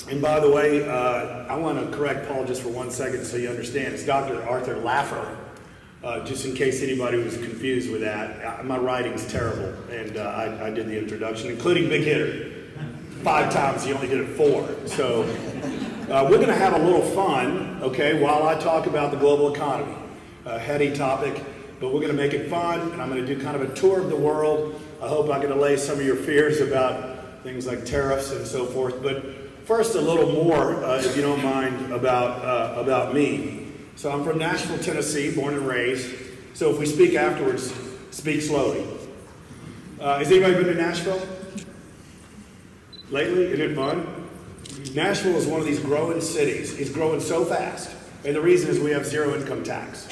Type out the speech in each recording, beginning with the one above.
And by the way, I want to correct Paul just for 1 second so you understand. It's Dr. Arthur Laffer, just in case anybody was confused with that. My writing's terrible, and I did the introduction, including Big Hitter. 5 times, he only did it 4. So we're going to have a little fun, okay, while I talk about the global economy. A heady topic, but we're going to make it fun, and I'm going to do kind of a tour of the world. I hope I can allay some of your fears about things like tariffs and so forth. But first, a little more, if you don't mind, about me. So I'm from Nashville, Tennessee, born and raised. So if we speak afterwards, speak slowly. Has anybody been to Nashville lately? Isn't it fun? Nashville is one of these growing cities. It's growing so fast. And the reason is we have zero income tax.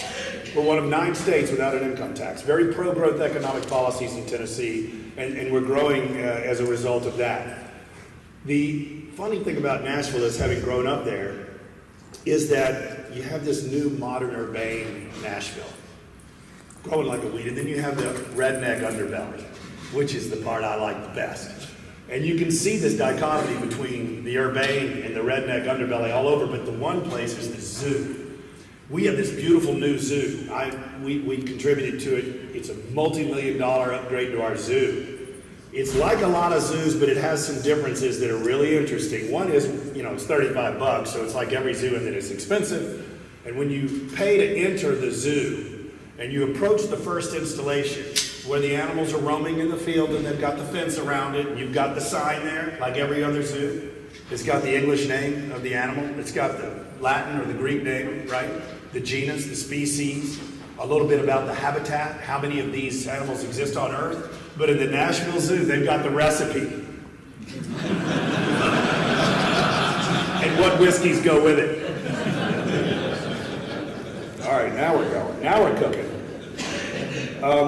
We're one of 9 states without an income tax. Very pro-growth economic policies in Tennessee, and we're growing as a result of that. The funny thing about Nashville is, having grown up there, is that you have this new modern urbane Nashville, growing like a weed, and then you have the redneck underbelly, which is the part I like the best. And you can see this dichotomy between the urbane and the redneck underbelly all over, but the one place is the zoo. We have this beautiful new zoo. We contributed to it. It's a multi-million-dollar upgrade to our zoo. It's like a lot of zoos, but it has some differences that are really interesting. One is, it's $35, so it's like every zoo in that it's expensive. And when you pay to enter the zoo and you approach the first installation where the animals are roaming in the field and they've got the fence around it, and you've got the sign there, like every other zoo. It's got the English name of the animal. It's got the Latin or the Greek name, right? The genus, the species, a little bit about the habitat, how many of these animals exist on Earth. But in the Nashville Zoo, they've got the recipe. And what whiskeys go with it. All right, now we're going. Now we're cooking.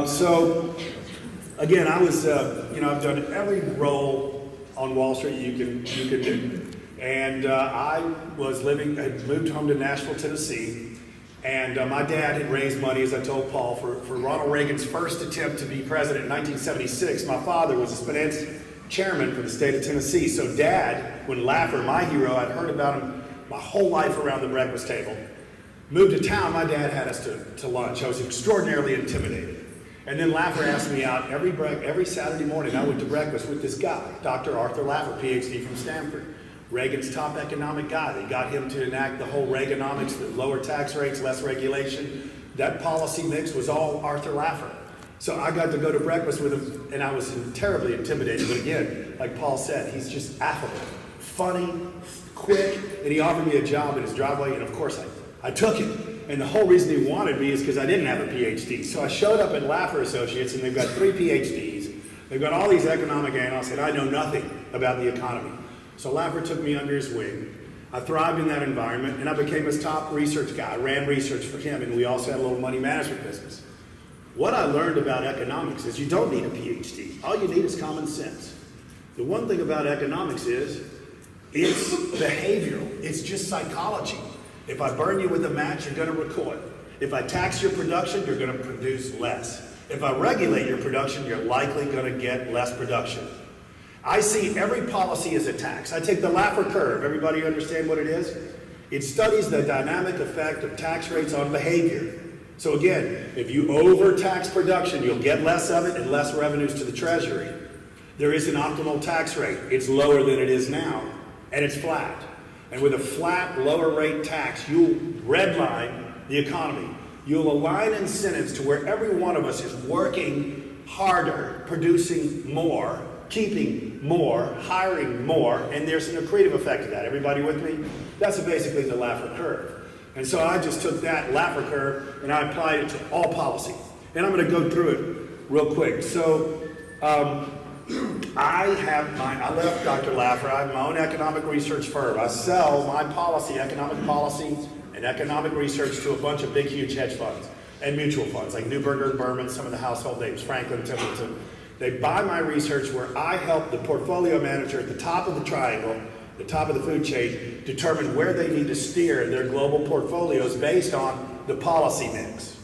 So, again, I was, I've done every role on Wall Street you can do. And I had moved home to Nashville, Tennessee. And my dad had raised money, as I told Paul, for Ronald Reagan's first attempt to be president in 1976. My father was a finance chairman for the state of Tennessee. So Dad, when Laffer, my hero, I'd heard about him my whole life around the breakfast table, moved to town, my dad had us to lunch. I was extraordinarily intimidated. And then Laffer asked me out every Saturday morning. I went to breakfast with this guy, Dr. Arthur Laffer, PhD from Stanford. Reagan's top economic guy. They got him to enact the whole Reaganomics, the lower tax rates, less regulation. That policy mix was all Arthur Laffer. So I got to go to breakfast with him, and I was terribly intimidated. But again, like Paul said, he's just affable, funny, quick, and he offered me a job in his driveway, and of course I took it. And the whole reason he wanted me is because I didn't have a PhD. So I showed up at Laffer Associates, and they've got 3 PhDs. They've got all these economic analysts, and I know nothing about the economy. So Laffer took me under his wing. I thrived in that environment, and I became his top research guy. I ran research for him, and we also had a little money management business. What I learned about economics is you don't need a PhD. All you need is common sense. The one thing about economics is it's behavioral. It's just psychology. If I burn you with a match, you're going to recoil. If I tax your production, you're going to produce less. If I regulate your production, you're likely going to get less production. I see every policy as a tax. I take the Laffer curve. Everybody understand what it is? It studies the dynamic effect of tax rates on behavior. So again, if you overtax production, you'll get less of it and less revenues to the Treasury. There is an optimal tax rate. It's lower than it is now, and it's flat. And with a flat, lower rate tax, you'll redline the economy. You'll align incentives to where every one of us is working harder, producing more, keeping more, hiring more, and there's an accretive effect to that. Everybody with me? That's basically the Laffer curve. And so I just took that Laffer curve and I applied it to all policy. And I'm going to go through it real quick. So I left Dr. Laffer. I have my own economic research firm. I sell my economic policy, and economic research to a bunch of big, huge hedge funds and mutual funds like Neuberger and Berman, some of the household names, Franklin Templeton. They buy my research where I help the portfolio manager at the top of the triangle, the top of the food chain, determine where they need to steer their global portfolios based on the policy mix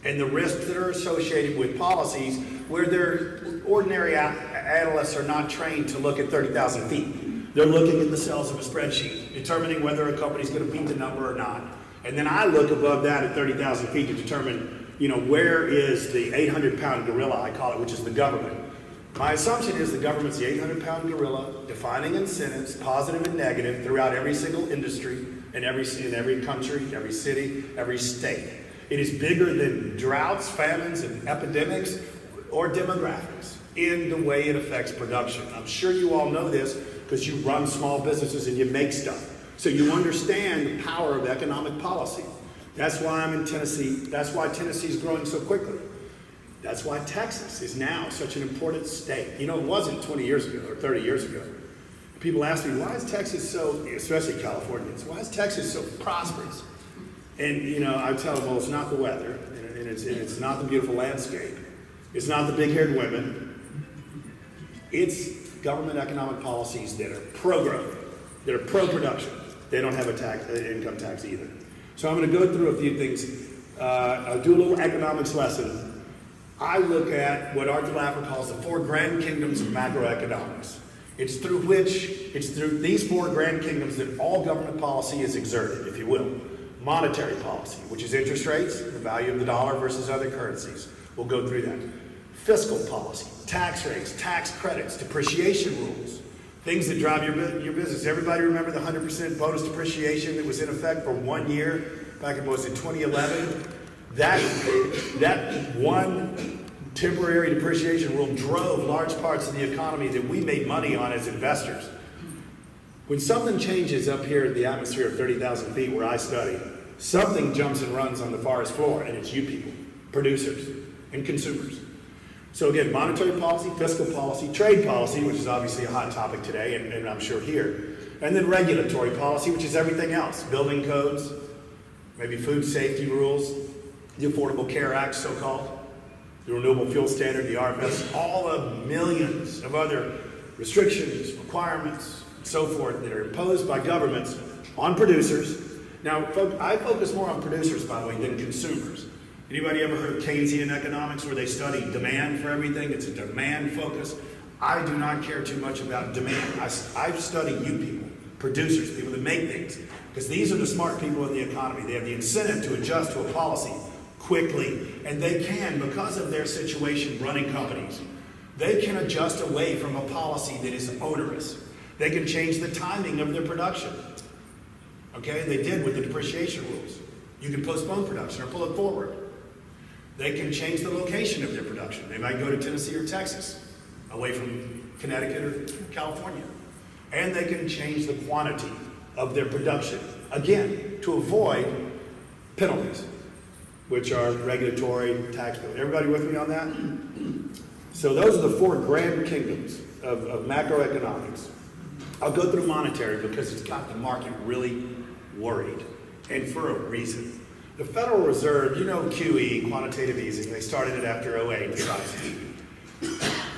and the risks that are associated with policies where their ordinary analysts are not trained to look at 30,000 feet. They're looking at the cells of a spreadsheet, determining whether a company's going to beat the number or not. And then I look above that at 30,000 feet to determine, where is the 800-pound gorilla, I call it, which is the government. My assumption is the government's the 800-pound gorilla, defining incentives, positive and negative, throughout every single industry, in every country, every city, every state. It is bigger than droughts, famines, and epidemics, or demographics in the way it affects production. I'm sure you all know this because you run small businesses and you make stuff. So you understand the power of economic policy. That's why I'm in Tennessee. That's why Tennessee is growing so quickly. That's why Texas is now such an important state. It wasn't 20 years ago or 30 years ago. People ask me, why is Texas so, especially Californians, why is Texas so prosperous? And, I tell them, well, it's not the weather, and it's not the beautiful landscape. It's not the big-haired women. It's government economic policies that are pro-growth, that are pro-production. They don't have an income tax either. So I'm going to go through a few things. I'll do a little economics lesson. I look at what Arthur Laffer calls the four grand kingdoms of macroeconomics. It's through these four grand kingdoms that all government policy is exerted, if you will. Monetary policy, which is interest rates, the value of the dollar versus other currencies. We'll go through that. Fiscal policy, tax rates, tax credits, depreciation rules, things that drive your business. Everybody remember the 100% bonus depreciation that was in effect for 1 year back in, 2011? That one temporary depreciation rule drove large parts of the economy that we made money on as investors. When something changes up here in the atmosphere of 30,000 feet where I study, something jumps and runs on the forest floor, and it's you people, producers and consumers. So again, monetary policy, fiscal policy, trade policy, which is obviously a hot topic today, and I'm sure here, and then regulatory policy, which is everything else, building codes, maybe food safety rules, the Affordable Care Act, so-called, the Renewable Fuel Standard, the RFS, all the millions of other restrictions, requirements, and so forth that are imposed by governments on producers. Now, I focus more on producers, by the way, than consumers. Anybody ever heard of Keynesian economics where they study demand for everything? It's a demand focus. I do not care too much about demand. I study you people, producers, people that make things, because these are the smart people in the economy. They have the incentive to adjust to a policy quickly, and they can, because of their situation running companies, they can adjust away from a policy that is onerous. They can change the timing of their production. Okay, they did with the depreciation rules. You can postpone production or pull it forward. They can change the location of their production. They might go to Tennessee or Texas, away from Connecticut or California. And they can change the quantity of their production, again, to avoid penalties, which are regulatory, tax bills. Everybody with me on that? So those are the four grand kingdoms of macroeconomics. I'll go through monetary because it's got the market really worried, and for a reason. The Federal Reserve, QE, quantitative easing, they started it after 2008 crisis.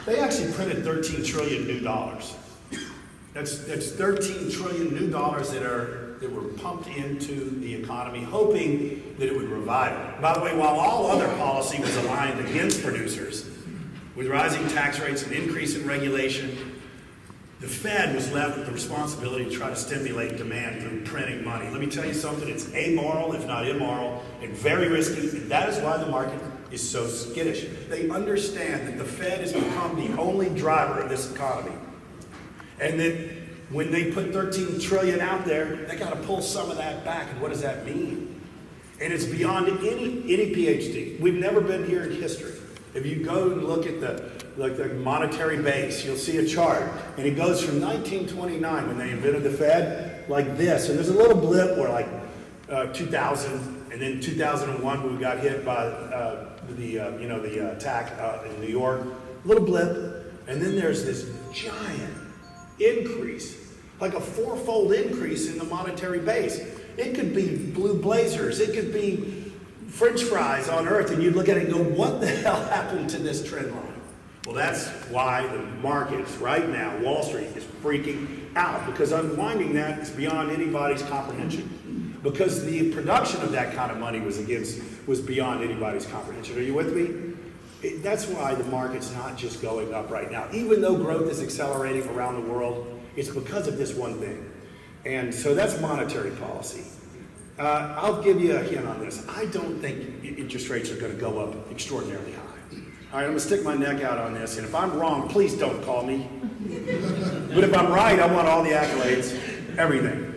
They actually printed 13 trillion new dollars. That's 13 trillion new dollars that were pumped into the economy, hoping that it would revive it. By the way, while all other policy was aligned against producers, with rising tax rates and increase in regulation, the Fed was left with the responsibility to try to stimulate demand through printing money. Let me tell you something, it's amoral, if not immoral, and very risky, and that is why the market is so skittish. They understand that the Fed has become the only driver of this economy. And that when they put 13 trillion out there, they got to pull some of that back, and what does that mean? And it's beyond any PhD. We've never been here in history. If you go and look at the monetary base, you'll see a chart, and it goes from 1929 when they invented the Fed, like this, and there's a little blip where 2000, and then 2001 when we got hit by the attack in New York, a little blip, and then there's this giant increase, like a fourfold increase in the monetary base. It could be blue blazers, it could be French fries on earth, and you'd look at it and go, what the hell happened to this trend line? Well, that's why the markets right now, Wall Street, is freaking out, because unwinding that is beyond anybody's comprehension. Because the production of that kind of money was beyond anybody's comprehension. Are you with me? That's why the market's not just going up right now. Even though growth is accelerating around the world, It's because of this one thing. And so that's monetary policy. I'll give you a hint on this. I don't think interest rates are going to go up extraordinarily high. All right, I'm going to stick my neck out on this, and if I'm wrong, please don't call me. But if I'm right, I want all the accolades, everything.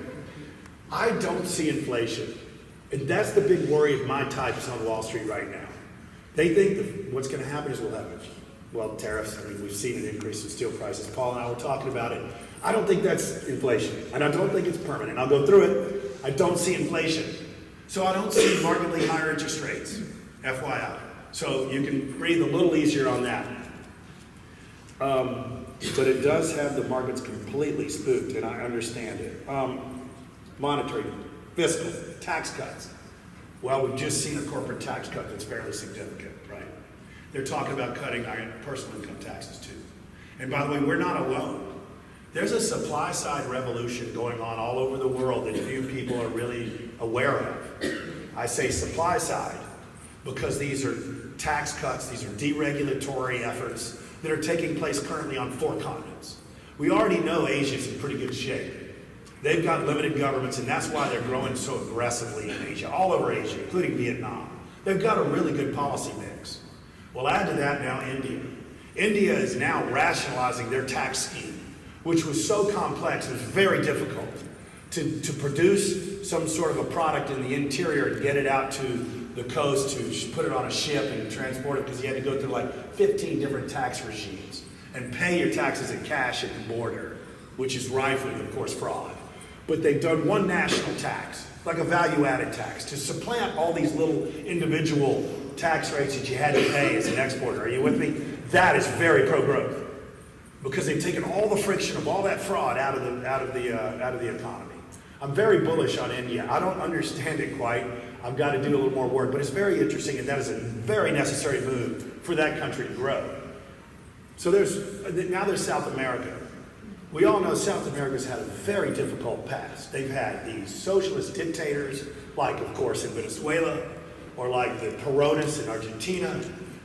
I don't see inflation. And that's the big worry of my types on Wall Street right now. They think that what's going to happen is we'll have tariffs. I mean, we've seen an increase in steel prices. Paul and I were talking about it. I don't think that's inflation, and I don't think it's permanent. I'll go through it. I don't see inflation. So I don't see markedly higher interest rates, FYI. So you can breathe a little easier on that. But it does have the markets completely spooked, and I understand it. Monetary, fiscal, tax cuts. Well, we've just seen a corporate tax cut that's fairly significant, right? They're talking about cutting our personal income taxes too. And by the way, we're not alone. There's a supply side revolution going on all over the world that few people are really aware of. I say supply side because these are tax cuts, these are deregulatory efforts that are taking place currently on 4 continents. We already know Asia's in pretty good shape. They've got limited governments, and that's why they're growing so aggressively in Asia, all over Asia, including Vietnam. They've got a really good policy mix. Well, add to that now India. India is now rationalizing their tax scheme, which was so complex, it was very difficult to produce some sort of a product in the interior and get it out to the coast to put it on a ship and transport it, because you had to go through like 15 different tax regimes and pay your taxes in cash at the border, which is rife with, of course, fraud. But they've done one national tax, like a value-added tax, to supplant all these little individual tax rates that you had to pay as an exporter. Are you with me? That is very pro-growth, because they've taken all the friction of all that fraud out of the economy. I'm very bullish on India. I don't understand it quite. I've got to do a little more work, but it's very interesting, and that is a very necessary move for that country to grow. So now there's South America. We all know South America's had a very difficult past. They've had these socialist dictators, like, of course, in Venezuela, or like the Peronis in Argentina.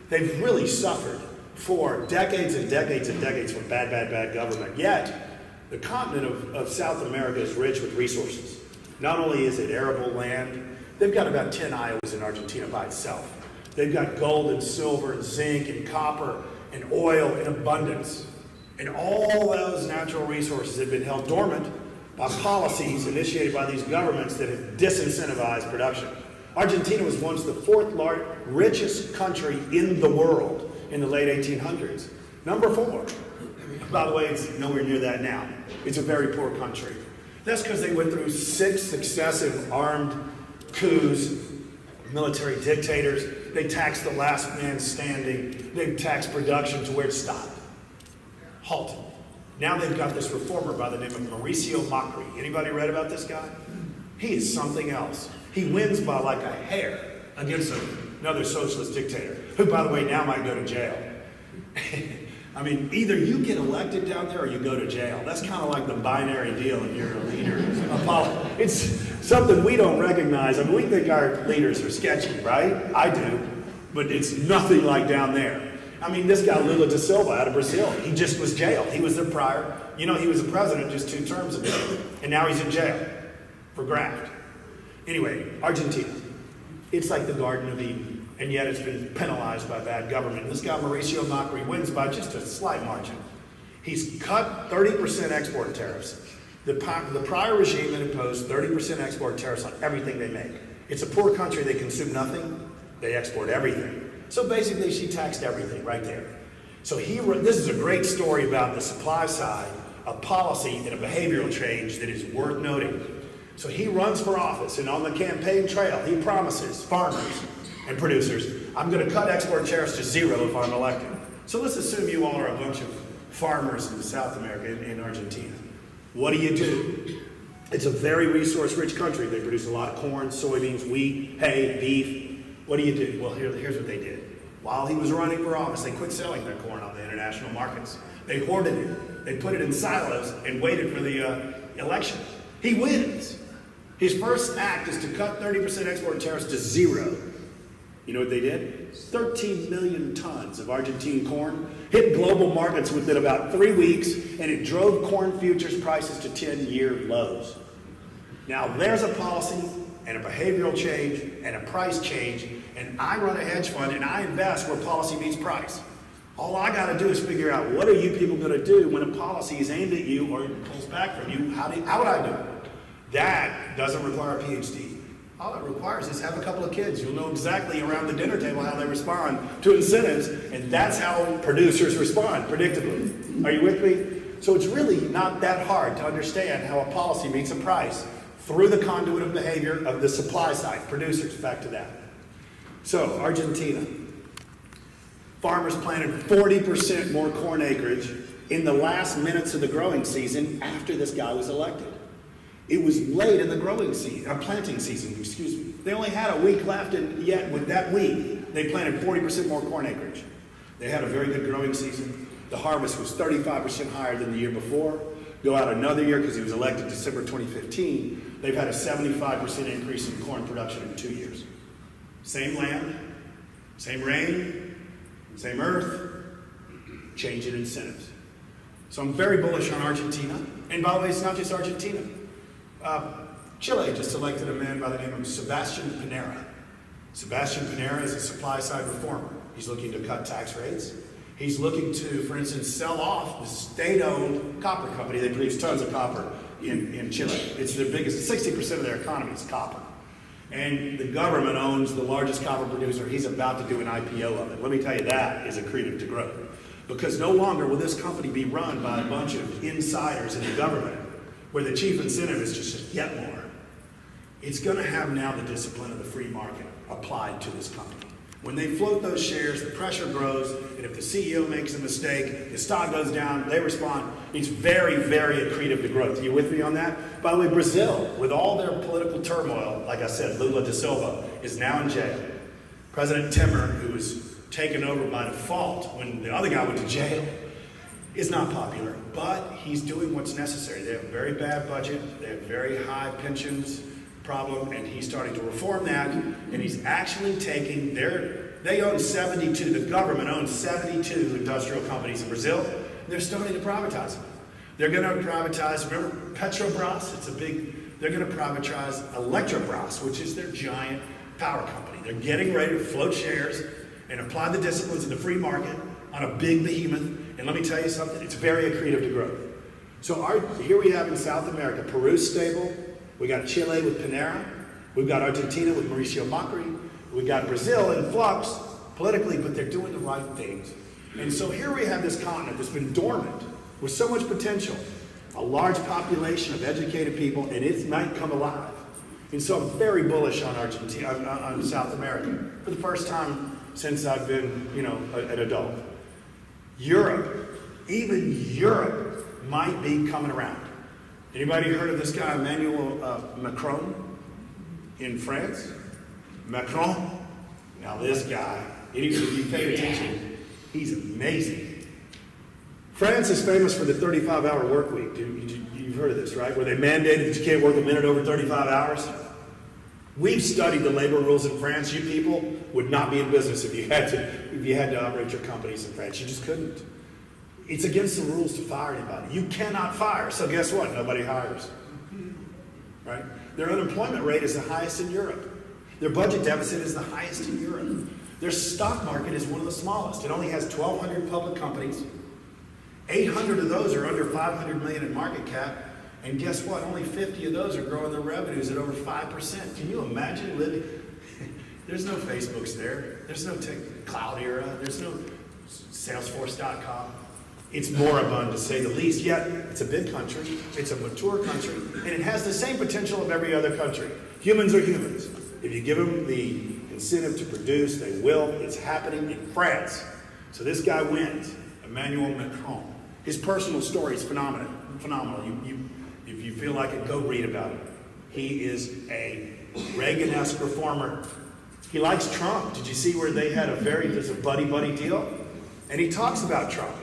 They've really suffered for decades and decades and decades from bad government. Yet, the continent of South America is rich with resources. Not only is it arable land, they've got about 10 Iowas in Argentina by itself. They've got gold and silver and zinc and copper and oil in abundance. And all those natural resources have been held dormant by policies initiated by these governments that have disincentivized production. Argentina was once the 4th richest country in the world in the late 1800s. Number 4. By the way, it's nowhere near that now. It's a very poor country. That's because they went through 6 successive armed coups, military dictators. They taxed the last man standing. They taxed production to where it stopped. Halted. Now they've got this reformer by the name of Mauricio Macri. Anybody read about this guy? He is something else. He wins by like a hair against another socialist dictator, who, by the way, now might go to jail. I mean, either you get elected down there or you go to jail. That's kind of like the binary deal if you're a leader. It's something we don't recognize. I mean, we think our leaders are sketchy, right? I do. But it's nothing like down there. I mean, this guy, Lula da Silva, out of Brazil, he just was jailed. He was the prior, he was the president just 2 terms ago. And now he's in jail for graft. Anyway, Argentina. It's like the Garden of Eden. And yet it's been penalized by bad government. This guy, Mauricio Macri, wins by just a slight margin. He's cut 30% export tariffs. The prior regime had imposed 30% export tariffs on everything they make. It's a poor country. They consume nothing. They export everything. So basically, she taxed everything right there. So this is a great story about the supply side of policy and a behavioral change that is worth noting. So he runs for office, and on the campaign trail, he promises farmers and producers, I'm going to cut export tariffs to 0 if I'm elected. So let's assume you all are a bunch of farmers in South America, in Argentina. What do? It's a very resource-rich country. They produce a lot of corn, soybeans, wheat, hay, beef. What do? Well, here's what they did. While he was running for office, they quit selling their corn on the international markets. They hoarded it. They put it in silos and waited for the election. He wins. His first act is to cut 30% export tariffs to 0. You know what they did? 13 million tons of Argentine corn hit global markets within about 3 weeks, and it drove corn futures prices to 10-year lows. Now there's a policy and a behavioral change and a price change, and I run a hedge fund and I invest where policy meets price. All I got to do is figure out, what are you people going to do when a policy is aimed at you or pulls back from you? How would I do it? That doesn't require a PhD. All it requires is have a couple of kids. You'll know exactly around the dinner table how they respond to incentives, and that's how producers respond, predictably. Are you with me? So it's really not that hard to understand how a policy meets a price through the conduit of behavior of the supply side, producers, back to that. So, Argentina. Farmers planted 40% more corn acreage in the last minutes of the growing season after this guy was elected. It was late in the planting season, excuse me. They only had a week left, and yet with that week, they planted 40% more corn acreage. They had a very good growing season. The harvest was 35% higher than the year before. Go out another year, because he was elected December 2015, they've had a 75% increase in corn production in 2 years. Same land, same rain, same earth, change in incentives. So I'm very bullish on Argentina. And by the way, it's not just Argentina. Chile just elected a man by the name of Sebastian Pinera. Sebastian Pinera is a supply-side reformer. He's looking to cut tax rates. He's looking to, for instance, sell off the state-owned copper company. They produce tons of copper in Chile. It's their biggest, 60% of their economy is copper. And the government owns the largest copper producer. He's about to do an IPO of it. Let me tell you, that is accretive to growth. Because no longer will this company be run by a bunch of insiders in the government, where the chief incentive is just to get more. It's going to have now the discipline of the free market applied to this company. When they float those shares, the pressure grows, and if the CEO makes a mistake, the stock goes down, they respond. It's very, very accretive to growth. Are you with me on that? By the way, Brazil, with all their political turmoil, like I said, Lula da Silva is now in jail. President Temer, who was taken over by default when the other guy went to jail, is not popular, but he's doing what's necessary. They have a very bad budget, they have very high pensions problem, and he's starting to reform that, and he's actually taking they own 72, the government owns 72 industrial companies in Brazil, and they're starting to privatize them. They're going to privatize, remember Petrobras? They're going to privatize Electrobras, which is their giant power company. They're getting ready to float shares and apply the disciplines of the free market on a big behemoth, and let me tell you something, it's very accretive to growth. So here we have in South America, Peru's stable, we got Chile with Pinera, we've got Argentina with Mauricio Macri, we got Brazil in flux politically, but they're doing the right things. And so here we have this continent that's been dormant with so much potential, a large population of educated people, and it might come alive. And so I'm very bullish on Argentina, on South America, for the first time since I've been, an adult. Europe, even Europe might be coming around. Anybody heard of this guy, Emmanuel Macron, in France? Macron? Now this guy, if you pay attention, he's amazing. France is famous for the 35-hour work week. You've heard of this, right? Where they mandated that you can't work a minute over 35 hours. We've studied the labor rules in France. You people would not be in business if you had to operate your companies in France. You just couldn't. It's against the rules to fire anybody. You cannot fire. So guess what? Nobody hires. Right? Their unemployment rate is the highest in Europe. Their budget deficit is the highest in Europe. Their stock market is one of the smallest. It only has 1,200 public companies. 800 of those are under 500 million in market cap. And guess what? Only 50 of those are growing their revenues at over 5%. Can you imagine living? There's no Facebooks there. There's no cloud era. There's no Salesforce.com. It's moribund, to say the least, yet it's a big country, it's a mature country, and it has the same potential of every other country. Humans are humans. If you give them the incentive to produce, they will. It's happening in France. So this guy wins, Emmanuel Macron. His personal story is phenomenal. If you feel like it, go read about it. He is a Reagan-esque reformer. He likes Trump. Did you see where they had there's a buddy-buddy deal? And he talks about Trump.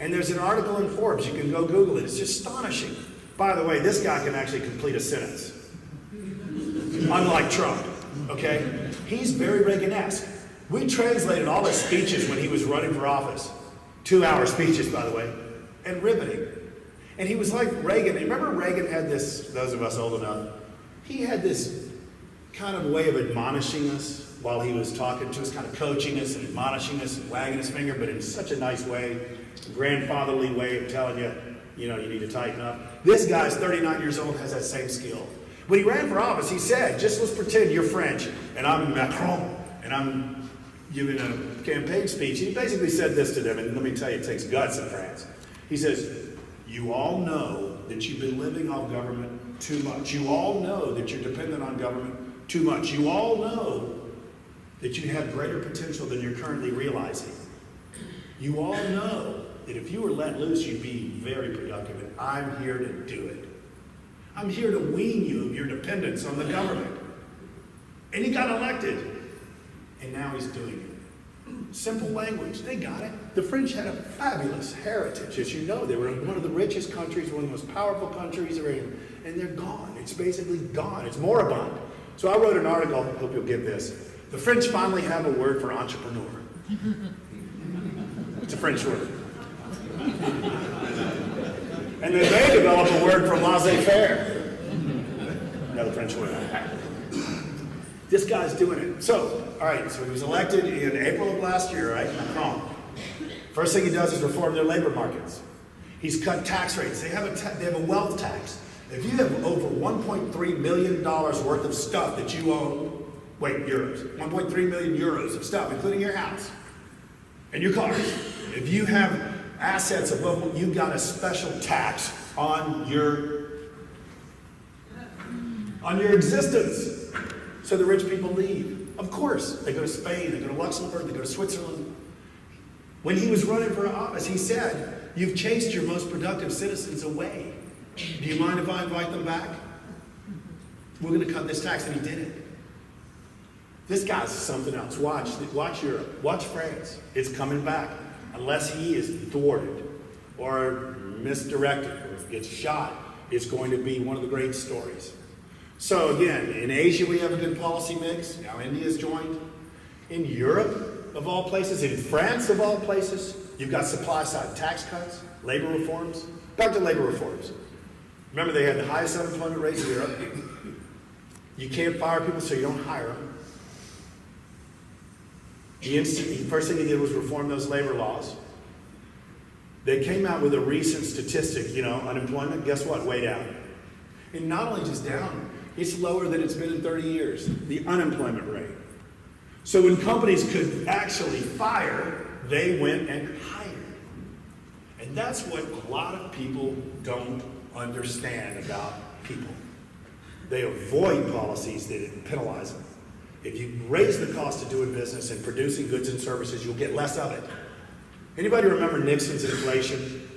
And there's an article in Forbes, you can go Google it, it's just astonishing. By the way, this guy can actually complete a sentence. Unlike Trump. okay? He's very Reagan-esque. We translated all his speeches when he was running for office. 2-hour speeches, by the way, and riveting. And he was like Reagan. Remember Reagan had this, those of us old enough, he had this kind of way of admonishing us while he was talking to us, kind of coaching us and admonishing us and wagging his finger, but in such a nice way, a grandfatherly way of telling you, you need to tighten up. This guy's 39 years old, has that same skill. When he ran for office, he said, just let's pretend you're French, and I'm Macron, and I'm giving a campaign speech. He basically said this to them, and let me tell you, it takes guts in France. He says, you all know that you've been living off government too much. You all know that you're dependent on government too much. You all know that you have greater potential than you're currently realizing. You all know that if you were let loose, you'd be very productive, and I'm here to do it. I'm here to wean you of your dependence on the government. And he got elected, and now he's doing it. Simple language, they got it. The French had a fabulous heritage. As you know, they were one of the richest countries, one of the most powerful countries, and they're gone. It's basically gone. It's moribund. So I wrote an article, I hope you'll get this. The French finally have a word for entrepreneur. It's a French word. And then they develop a word for laissez-faire. Another French word. This guy's doing it. So, all right, so he was elected in April of last year, right? Macron. First thing he does is reform their labor markets. He's cut tax rates. They have a wealth tax. If you have over $1.3 million worth of stuff that you own, euros, 1.3 million euros of stuff, including your house and your cars. If you have assets above, you got a special tax on your existence. So the rich people leave. Of course, they go to Spain, they go to Luxembourg, they go to Switzerland. When he was running for office, he said, you've chased your most productive citizens away. Do you mind if I invite them back? We're going to cut this tax, and he did it. This guy's something else. Watch Europe. Watch France. It's coming back. Unless he is thwarted or misdirected or gets shot, it's going to be one of the great stories. So again, in Asia we have a good policy mix. Now India's joined. In Europe, of all places, in France, of all places, you've got supply side tax cuts, labor reforms. Back to labor reforms. Remember, they had the highest unemployment rate in Europe. You can't fire people, so you don't hire them. The first thing he did was reform those labor laws. They came out with a recent statistic, unemployment, guess what? Way down. And not only just down, it's lower than it's been in 30 years, the unemployment rate. So when companies could actually fire, they went and hired. And that's what a lot of people don't understand about people. They avoid policies that penalize them. If you raise the cost of doing business and producing goods and services, you'll get less of it. Anybody remember Nixon's inflation?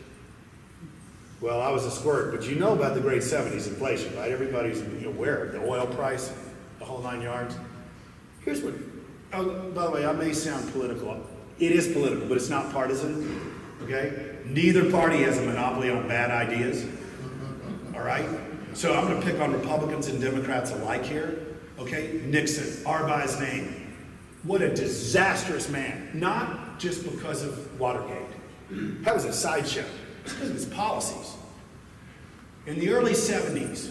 Well, I was a squirt, but you know about the great 70s inflation, right? Everybody's aware of the oil price, the whole 9 yards. Here's what, by the way, I may sound political. It is political, but it's not partisan, okay? Neither party has a monopoly on bad ideas, all right? So I'm gonna pick on Republicans and Democrats alike here. Okay, Nixon, R by his name. What a disastrous man. Not just because of Watergate. That was a sideshow. It's because of his policies. In the early 70s,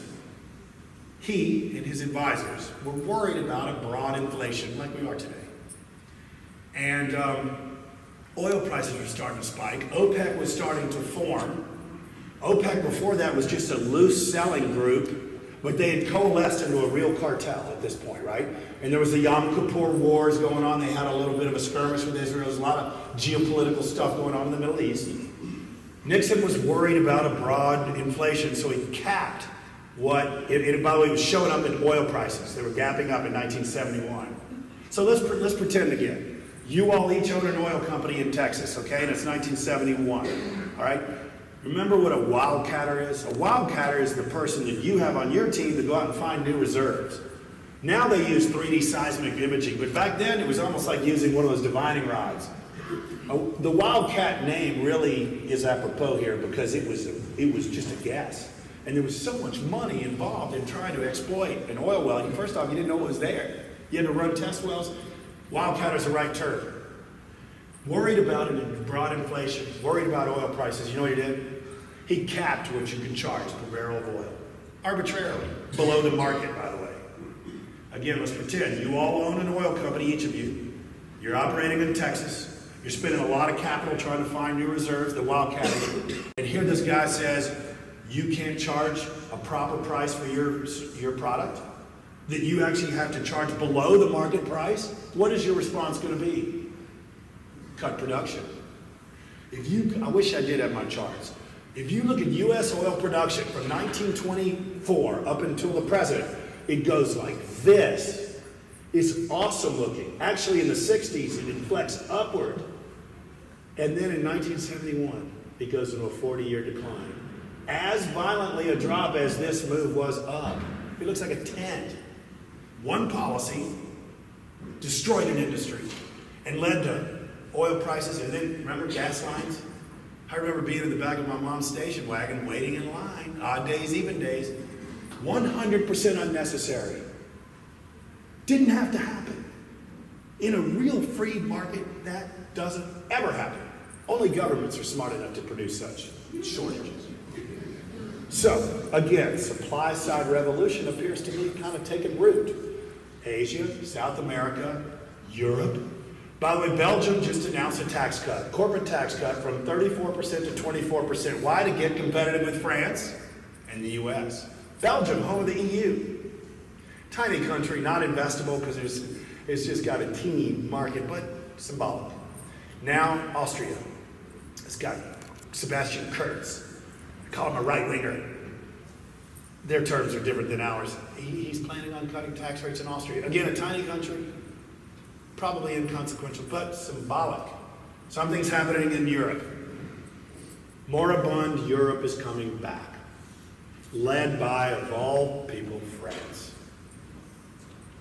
he and his advisors were worried about a broad inflation like we are today. And oil prices were starting to spike. OPEC was starting to form. OPEC before that was just a loose selling group, but they had coalesced into a real cartel at this point, right? And there was the Yom Kippur Wars going on. They had a little bit of a skirmish with Israel. There was a lot of geopolitical stuff going on in the Middle East. Nixon was worried about a broad inflation, so he capped by the way, it was showing up in oil prices. They were gapping up in 1971. So let's pretend again. You all each own an oil company in Texas, okay? And it's 1971, all right? Remember what a wildcatter is? A wildcatter is the person that you have on your team to go out and find new reserves. Now they use 3D seismic imaging, but back then it was almost like using one of those divining rods. The wildcat name really is apropos here because it was just a guess. And there was so much money involved in trying to exploit an oil well. First off, you didn't know what was there. You had to run test wells. Wildcat is the right term. Worried about it, broad inflation, worried about oil prices. You know what he did? He capped what you could charge per barrel of oil. Arbitrarily. Below the market, by the way. Again, let's pretend you all own an oil company, each of you. You're operating in Texas. You're spending a lot of capital trying to find new reserves, the Wildcat. And here this guy says, you can't charge a proper price for your product? That you actually have to charge below the market price? What is your response going to be? Cut production. I wish I did have my charts. If you look at U.S. oil production from 1924 up until the present, it goes like this. It's awesome looking. Actually, in the 60s, it inflects upward. And then in 1971, it goes into a 40-year decline. As violently a drop as this move was up. It looks like a tent. One policy destroyed an industry and led to oil prices. And then, remember gas lines? I remember being in the back of my mom's station wagon, waiting in line, odd days, even days. 100% unnecessary. Didn't have to happen. In a real free market, that doesn't ever happen. Only governments are smart enough to produce such shortages. So, again, supply side revolution appears to be kind of taking root. Asia, South America, Europe. By the way, Belgium just announced a tax cut, corporate tax cut from 34% to 24%. Why? To get competitive with France and the US. Belgium, home of the EU. Tiny country, not investable because it's just got a teeny market, but symbolic. Now, Austria. It's got Sebastian Kurz. I call him a right-winger. Their terms are different than ours. He's planning on cutting tax rates in Austria. Again, a tiny country, probably inconsequential, but symbolic. Something's happening in Europe. Moribund Europe is coming back, led by, of all people, France.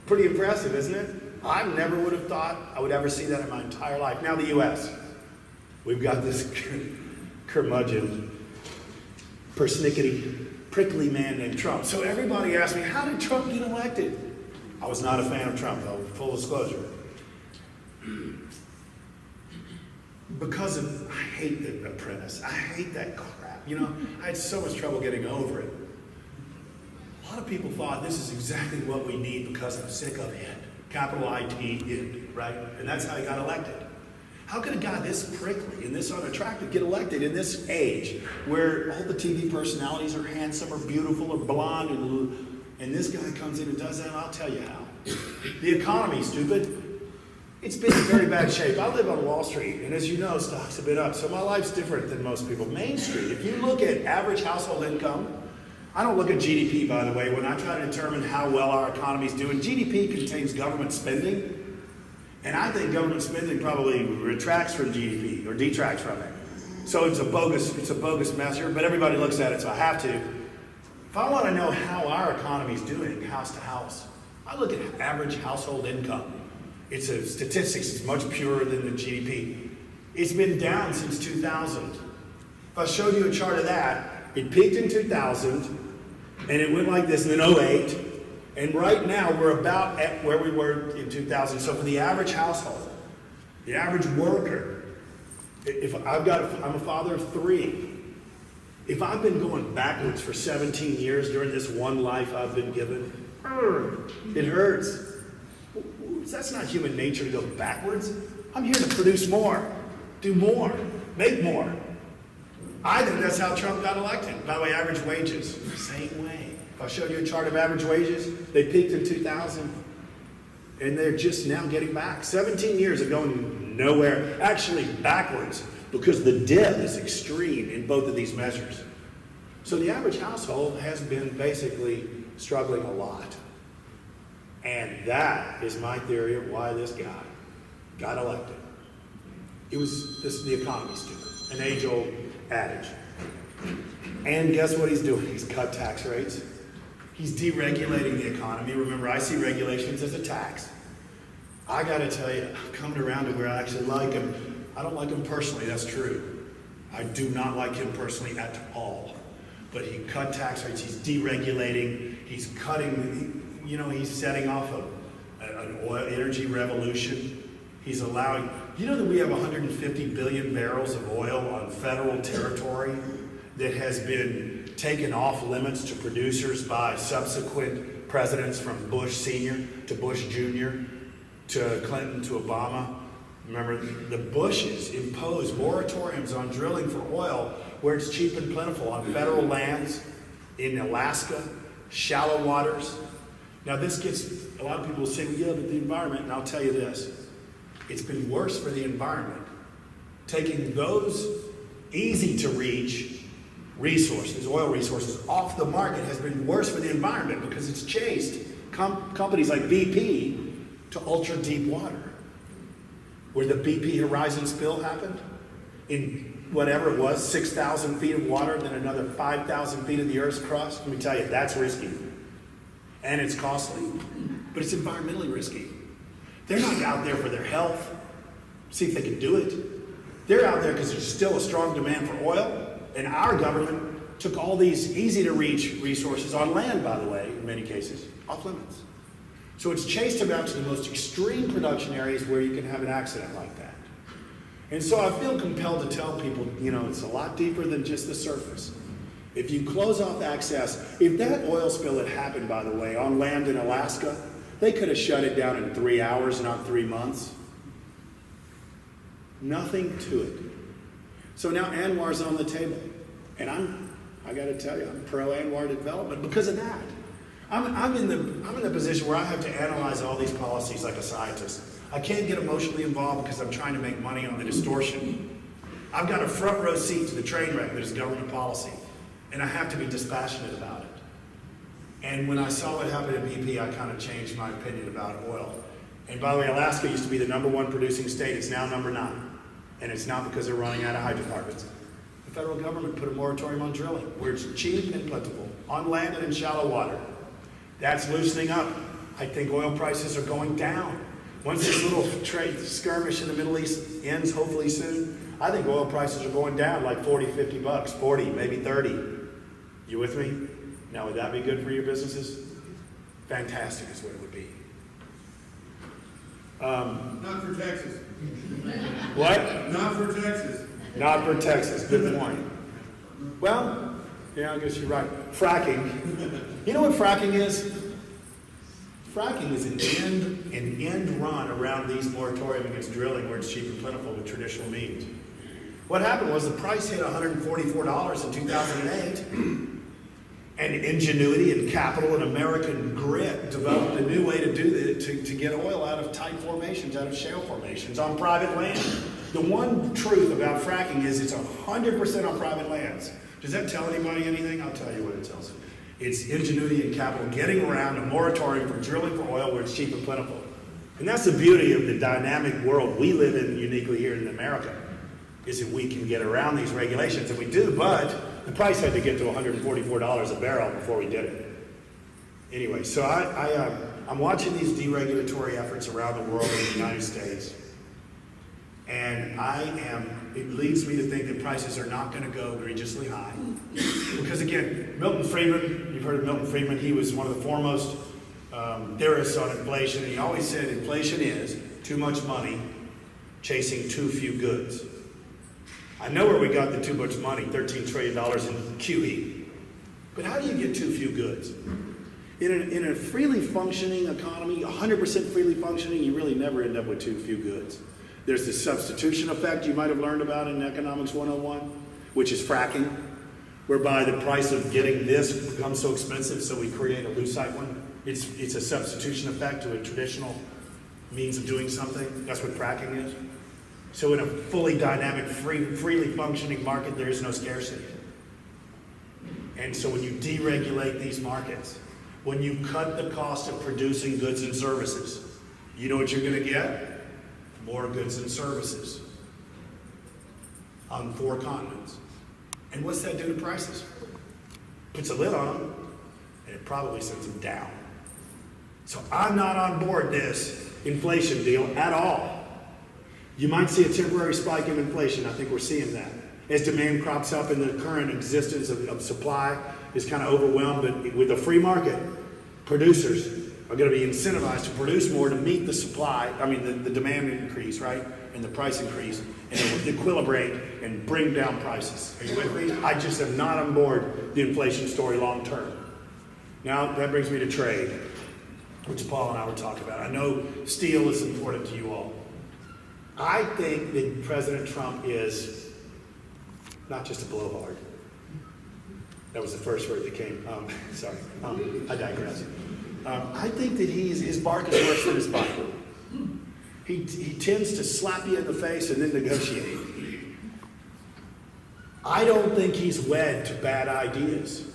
Pretty impressive, isn't it? I never would have thought I would ever see that in my entire life. Now the U.S. We've got this curmudgeon, persnickety, prickly man named Trump. So everybody asked me, how did Trump get elected? I was not a fan of Trump, though, full disclosure. Because I hate The Apprentice. I hate that crap. You know, I had so much trouble getting over it. A lot of people thought this is exactly what we need because I'm sick of it. Capital IT, right? And that's how he got elected. How could a guy this prickly and this unattractive get elected in this age where all the TV personalities are handsome or beautiful or blonde and this guy comes in and does that? And I'll tell you how. The economy, stupid. It's been in very bad shape. I live on Wall Street, and as you know, stocks have been up. So my life's different than most people. Main Street, if you look at average household income, I don't look at GDP, by the way, when I try to determine how well our economy's doing. GDP contains government spending. And I think government spending probably retracts from GDP or detracts from it. So it's a bogus measure, but everybody looks at it, so I have to. If I want to know how our economy's doing, house to house, I look at average household income. It's a statistics, it's much purer than the GDP. It's been down since 2000. If I showed you a chart of that, it peaked in 2000, and it went like this in 2008. And right now, we're about at where we were in 2000. So for the average household, the average worker, I'm a father of 3. If I've been going backwards for 17 years during this one life I've been given, it hurts. That's not human nature to go backwards. I'm here to produce more, do more, make more. I think that's how Trump got elected. By the way, average wages, same way. If I showed you a chart of average wages, they peaked in 2000, and they're just now getting back. 17 years of going nowhere, actually backwards, because the dip is extreme in both of these measures. So the average household has been basically struggling a lot. And that is my theory of why this guy got elected. The economy's stupid, an age-old adage. And guess what he's doing? He's cut tax rates. He's deregulating the economy. Remember, I see regulations as a tax. I got to tell you, I'm coming around to where I actually like him. I don't like him personally, that's true. I do not like him personally at all. But he cut tax rates, he's deregulating, he's cutting, he's setting off an oil energy revolution. He's allowing, you know that we have 150 billion barrels of oil on federal territory that has been taken off limits to producers by subsequent presidents from Bush Sr. to Bush Jr. to Clinton to Obama. Remember, the Bushes imposed moratoriums on drilling for oil where it's cheap and plentiful on federal lands in Alaska, shallow waters. Now this gets, a lot of people say, well, yeah, but the environment, and I'll tell you this, it's been worse for the environment. Taking those easy to reach resources, oil resources, off the market has been worse for the environment because it's chased companies like BP to ultra deep water. Where the BP Horizon spill happened, in whatever it was, 6,000 feet of water, then another 5,000 feet of the Earth's crust. Let me tell you, that's risky. And it's costly, but it's environmentally risky. They're not out there for their health, see if they can do it. They're out there because there's still a strong demand for oil, and our government took all these easy to reach resources on land, by the way, in many cases, off limits. So it's chased them out to the most extreme production areas where you can have an accident like that. And so I feel compelled to tell people, you know, it's a lot deeper than just the surface. If you close off access, if that oil spill had happened, by the way, on land in Alaska, they could have shut it down in 3 hours, not 3 months. Nothing to it. So now Anwar's on the table. And I got to tell you, I'm pro Anwar development because of that. I'm in the position where I have to analyze all these policies like a scientist. I can't get emotionally involved because I'm trying to make money on the distortion. I've got a front row seat to the train wreck that is government policy, and I have to be dispassionate about it. And when I saw what happened at BP, I kind of changed my opinion about oil. And by the way, Alaska used to be the #1 producing state. It's now #9. And it's not because they're running out of hydrocarbons. The federal government put a moratorium on drilling where it's cheap and plentiful, on land and in shallow water. That's loosening up. I think oil prices are going down. Once this little trade skirmish in the Middle East ends, hopefully soon, I think oil prices are going down like 40, 50 bucks, 40, maybe 30. You with me? Now, would that be good for your businesses? Fantastic is what it would be. Not for Texas. What? Not for Texas. Not for Texas. Good point. Well, yeah, I guess you're right. Fracking. You know what fracking is? Fracking is an end run around these moratorium against drilling where it's cheap and plentiful with traditional means. What happened was the price hit $144 in 2008, and ingenuity and capital and American grit developed a new way to do this, to get oil out of tight formations, out of shale formations on private land. The one truth about fracking is it's 100% on private lands. Does that tell anybody anything? I'll tell you what it tells you. It's ingenuity and capital getting around a moratorium for drilling for oil where it's cheap and plentiful. And that's the beauty of the dynamic world we live in uniquely here in America, is that we can get around these regulations, and we do, but the price had to get to $144 a barrel before we did it. Anyway, so I'm watching these deregulatory efforts around the world in the United States, and it leads me to think that prices are not going to go egregiously high. Because again, Milton Friedman, you've heard of Milton Friedman, he was one of the foremost theorists on inflation, and he always said inflation is too much money chasing too few goods. I know where we got the too much money, $13 trillion in QE. But how do you get too few goods? In a freely functioning economy, 100% freely functioning, you really never end up with too few goods. There's the substitution effect you might have learned about in Economics 101, which is fracking, whereby the price of getting this becomes so expensive, so we create a Lucite one. It's a substitution effect to a traditional means of doing something. That's what fracking is. So in a fully dynamic, freely functioning market, there is no scarcity. And so when you deregulate these markets, when you cut the cost of producing goods and services, you know what you're going to get? More goods and services on 4 continents. And what's that do to prices? Puts a lid on them, and it probably sends them down. So I'm not on board this inflation deal at all. You might see a temporary spike in inflation. I think we're seeing that. As demand crops up and the current existence of supply is kind of overwhelmed, but with a free market, producers are going to be incentivized to produce more to meet the supply, the demand increase, right? And the price increase, and it will equilibrate and bring down prices. Are you with me? I just am not on board the inflation story long term. Now, that brings me to trade, which Paul and I were talking about. I know steel is important to you all. I think that President Trump is not just a blowhard. That was the first word that came. I digress. I think that his bark is worse than his bite. He tends to slap you in the face and then negotiate. I don't think he's wed to bad ideas.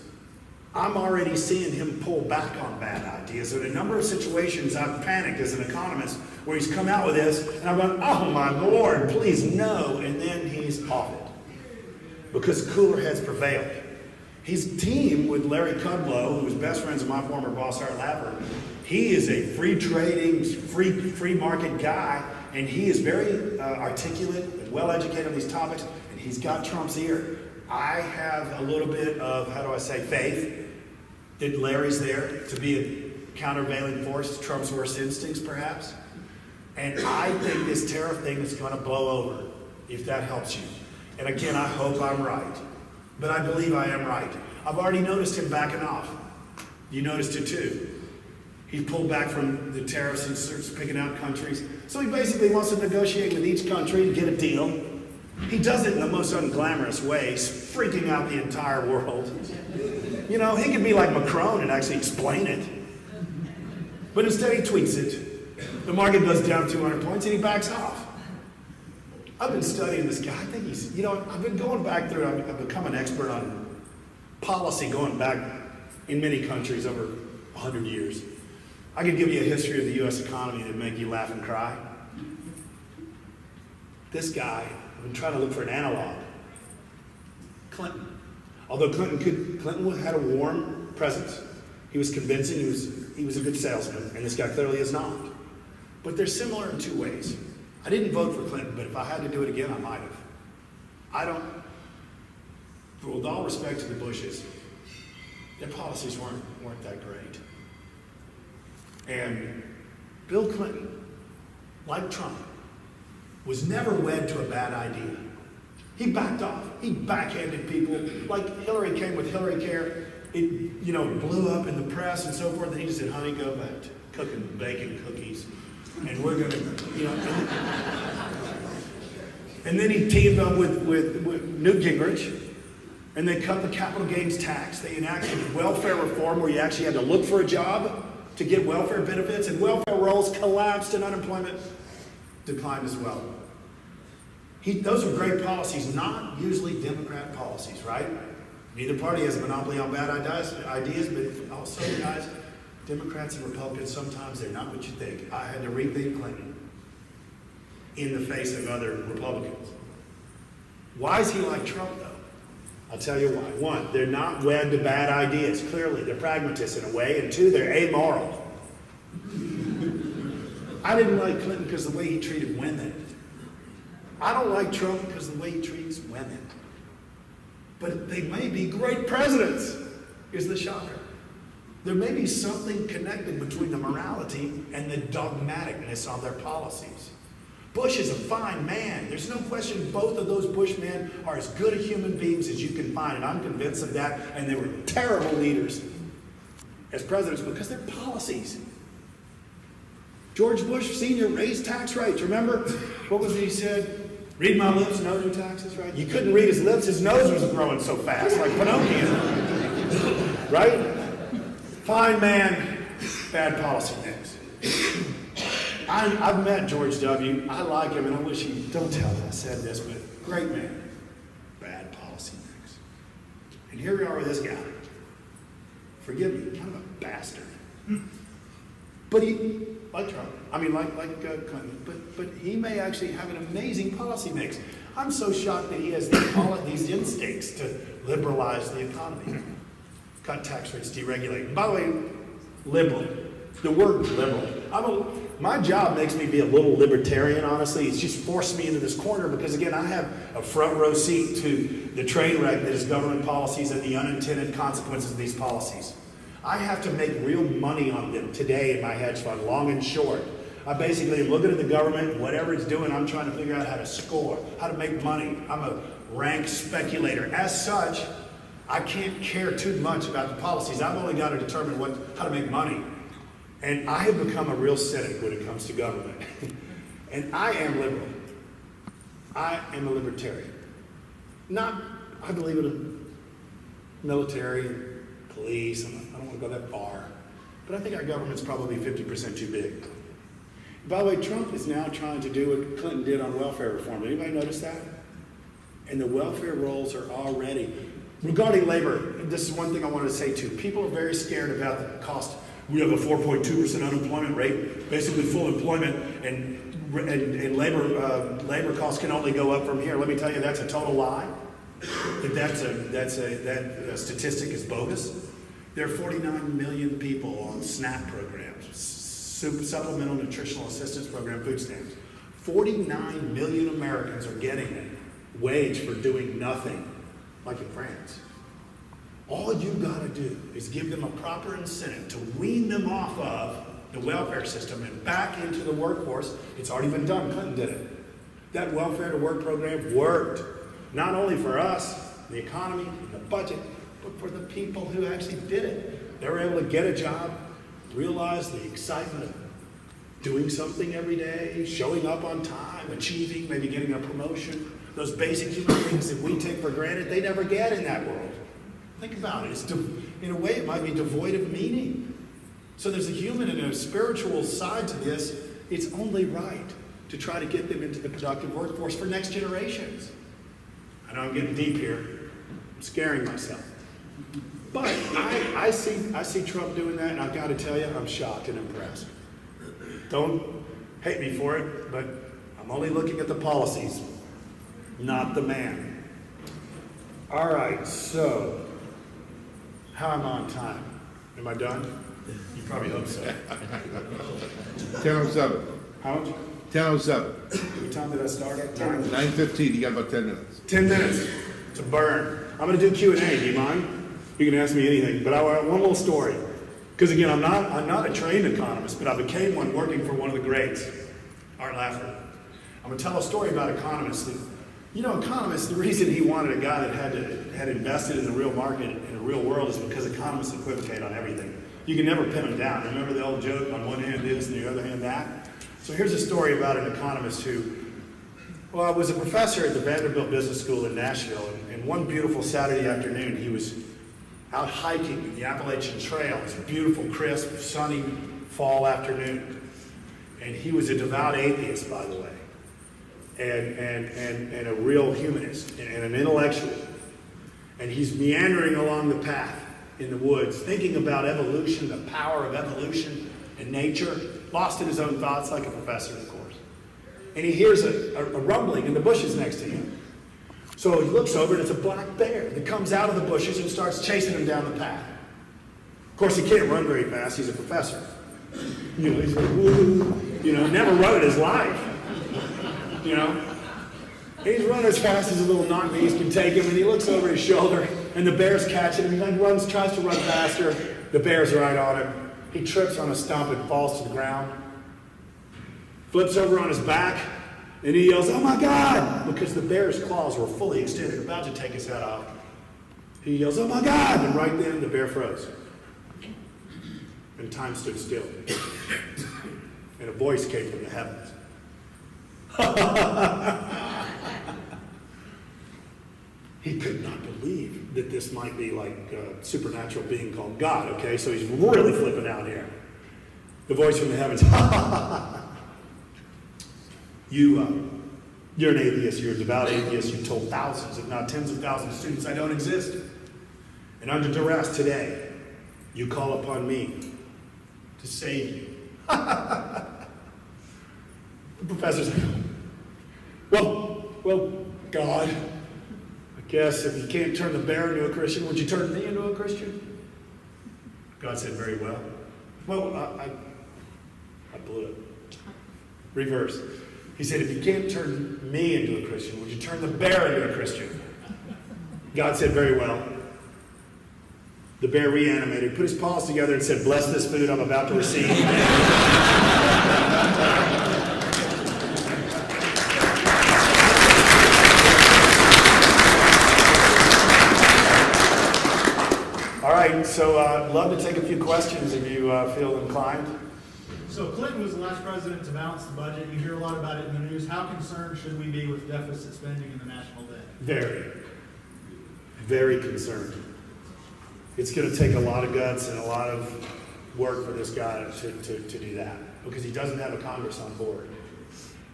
I'm already seeing him pull back on bad ideas. In a number of situations, I've panicked as an economist where he's come out with this, and I'm going, oh my Lord, please no, and then he's off it. Because cooler heads prevailed. He's teamed with Larry Kudlow, who's best friends with my former boss, Art Lapper. He is a free trading, free market guy, and he is very articulate and well educated on these topics, and he's got Trump's ear. I have a little bit of, faith that Larry's there to be a countervailing force to Trump's worst instincts, perhaps. And I think this tariff thing is going to blow over, if that helps you. And again, I hope I'm right. But I believe I am right. I've already noticed him backing off. You noticed it too. He pulled back from the tariffs and starts picking out countries. So he basically wants to negotiate with each country to get a deal. He does it in the most unglamorous way, freaking out the entire world. You know, he could be like Macron and actually explain it. But instead he tweets it. The market goes down 200 points and he backs off. I've been studying this guy. I think he's, I've been going back through, I've become an expert on policy going back in many countries over 100 years. I could give you a history of the U.S. economy that would make you laugh and cry. This guy, I've been trying to look for an analog. Clinton. Although Clinton had a warm presence. He was convincing, he was a good salesman, and this guy clearly is not. But they're similar in two ways. I didn't vote for Clinton, but if I had to do it again, I might have. With all respect to the Bushes, their policies weren't that great. And Bill Clinton, like Trump, was never wed to a bad idea. He backed off. He backhanded people. Like Hillary came with Hillary Care. It, blew up in the press and so forth. And he just said, honey, go back to cooking bacon cookies. And we're going to, And then he teamed up with Newt Gingrich. And they cut the capital gains tax. They enacted welfare reform where you actually had to look for a job to get welfare benefits. And welfare rolls collapsed and unemployment declined as well. Those are great policies, not usually Democrat policies, right? Neither party has a monopoly on bad ideas, but also, guys, Democrats and Republicans, sometimes they're not what you think. I had to rethink Clinton in the face of other Republicans. Why is he like Trump, though? I'll tell you why. One, they're not wed to bad ideas. Clearly, they're pragmatists in a way. And two, they're amoral. I didn't like Clinton because of the way he treated women. I don't like Trump because of the way he treats women. But they may be great presidents, is the shocker. There may be something connected between the morality and the dogmaticness of their policies. Bush is a fine man. There's no question both of those Bush men are as good a human beings as you can find, and I'm convinced of that, and they were terrible leaders as presidents because their policies. George Bush Sr. raised tax rates. Remember? What was it he said? Read my lips, no new taxes, right? You couldn't read his lips. His nose was growing so fast, like Pinocchio. Right? Fine man, bad policy mix. I've met George W. I like him, and I wish he, don't tell him I said this, but great man, bad policy mix. And here we are with this guy. Forgive me, kind of a bastard. But he, like Trump, like Clinton, but he may actually have an amazing policy mix. I'm so shocked that he has these instincts to liberalize the economy. Cut tax rates, deregulate. By the way, liberal. The word liberal. My job makes me be a little libertarian, honestly. It's just forced me into this corner because, again, I have a front row seat to the train wreck that is government policies and the unintended consequences of these policies. I have to make real money on them today in my hedge fund, long and short. I basically am looking at the government, whatever it's doing, I'm trying to figure out how to score, how to make money. I'm a rank speculator. As such, I can't care too much about the policies. I've only got to determine how to make money. And I have become a real cynic when it comes to government. And I am liberal. I am a libertarian. I believe in military, police, I don't want to go that far. But I think our government's probably 50% too big. By the way, Trump is now trying to do what Clinton did on welfare reform. Did anybody notice that? And the welfare rolls are already. Regarding labor, this is one thing I wanted to say too. People are very scared about the cost. We have a 4.2% unemployment rate, basically full employment, and labor costs can only go up from here. Let me tell you, that's a total lie. That statistic is bogus. There are 49 million people on SNAP programs, Supplemental Nutritional Assistance Program, food stamps. 49 million Americans are getting a wage for doing nothing, like in France. All you got to do is give them a proper incentive to wean them off of the welfare system and back into the workforce. It's already been done. Clinton did it. That welfare to work program worked. Not only for us, the economy, the budget, but for the people who actually did it. They were able to get a job, realize the excitement of doing something every day, showing up on time, achieving, maybe getting a promotion. Those basic human things that we take for granted, they never get in that world. Think about it. In a way, it might be devoid of meaning. So there's a human and a spiritual side to this. It's only right to try to get them into the productive workforce for next generations. I know I'm getting deep here. I'm scaring myself. But I see Trump doing that, and I've got to tell you, I'm shocked and impressed. Don't hate me for it, but I'm only looking at the policies, not the man. All right, so how am I on time? Am I done? You probably hope so. 10:07. How much? 10:07. What time did I start at? 9:15. You got about 10 minutes. 10 minutes to burn. I'm going to do Q&A. Do you mind? You can ask me anything, but I want one little story. Because again, I'm not a trained economist, but I became one working for one of the greats, Art Laffer. I'm going to tell a story about economists. Economists, the reason he wanted a guy that had invested in the real market, in the real world, is because economists equivocate on everything. You can never pin them down. Remember the old joke, on one hand this and the other hand that? So here's a story about an economist who, was a professor at the Vanderbilt Business School in Nashville, and one beautiful Saturday afternoon, he was out hiking in the Appalachian Trail. It was a beautiful, crisp, sunny fall afternoon. And he was a devout atheist, by the way, and a real humanist and an intellectual. And he's meandering along the path in the woods, thinking about evolution, the power of evolution and nature, lost in his own thoughts like a professor, of course. And he hears a rumbling in the bushes next to him. So he looks over, and it's a black bear that comes out of the bushes and starts chasing him down the path. Of course, he can't run very fast. He's a professor. He's like, woo, never run in his life. He's running as fast as a little knock-knees can take him, and he looks over his shoulder, and the bear's catching him. He tries to run faster. The bear's right on him. He trips on a stump and falls to the ground. Flips over on his back. And he yells, "Oh my God!" Because the bear's claws were fully extended, about to take his head off. He yells, "Oh my God!" And right then, the bear froze. And time stood still. And a voice came from the heavens. He could not believe that this might be like a supernatural being called God, okay? So he's really flipping out here. The voice from the heavens, You're an atheist, you're a devout atheist, you told thousands, if not tens of thousands of students I don't exist. And under duress today, you call upon me to save you. The professor's like, well, God, I guess if you can't turn the bear into a Christian, would you turn me into a Christian? God said, very well. Well, I blew it. Reverse. He said, if you can't turn me into a Christian, would you turn the bear into a Christian? God said, very well. The bear reanimated, put his paws together and said, "Bless this food I'm about to receive." All right, so I'd love to take a few questions if you feel inclined. So Clinton was the last president to balance the budget. You hear a lot about it in the news. How concerned should we be with deficit spending in the national debt? Very, very concerned. It's going to take a lot of guts and a lot of work for this guy to do that, because he doesn't have a Congress on board.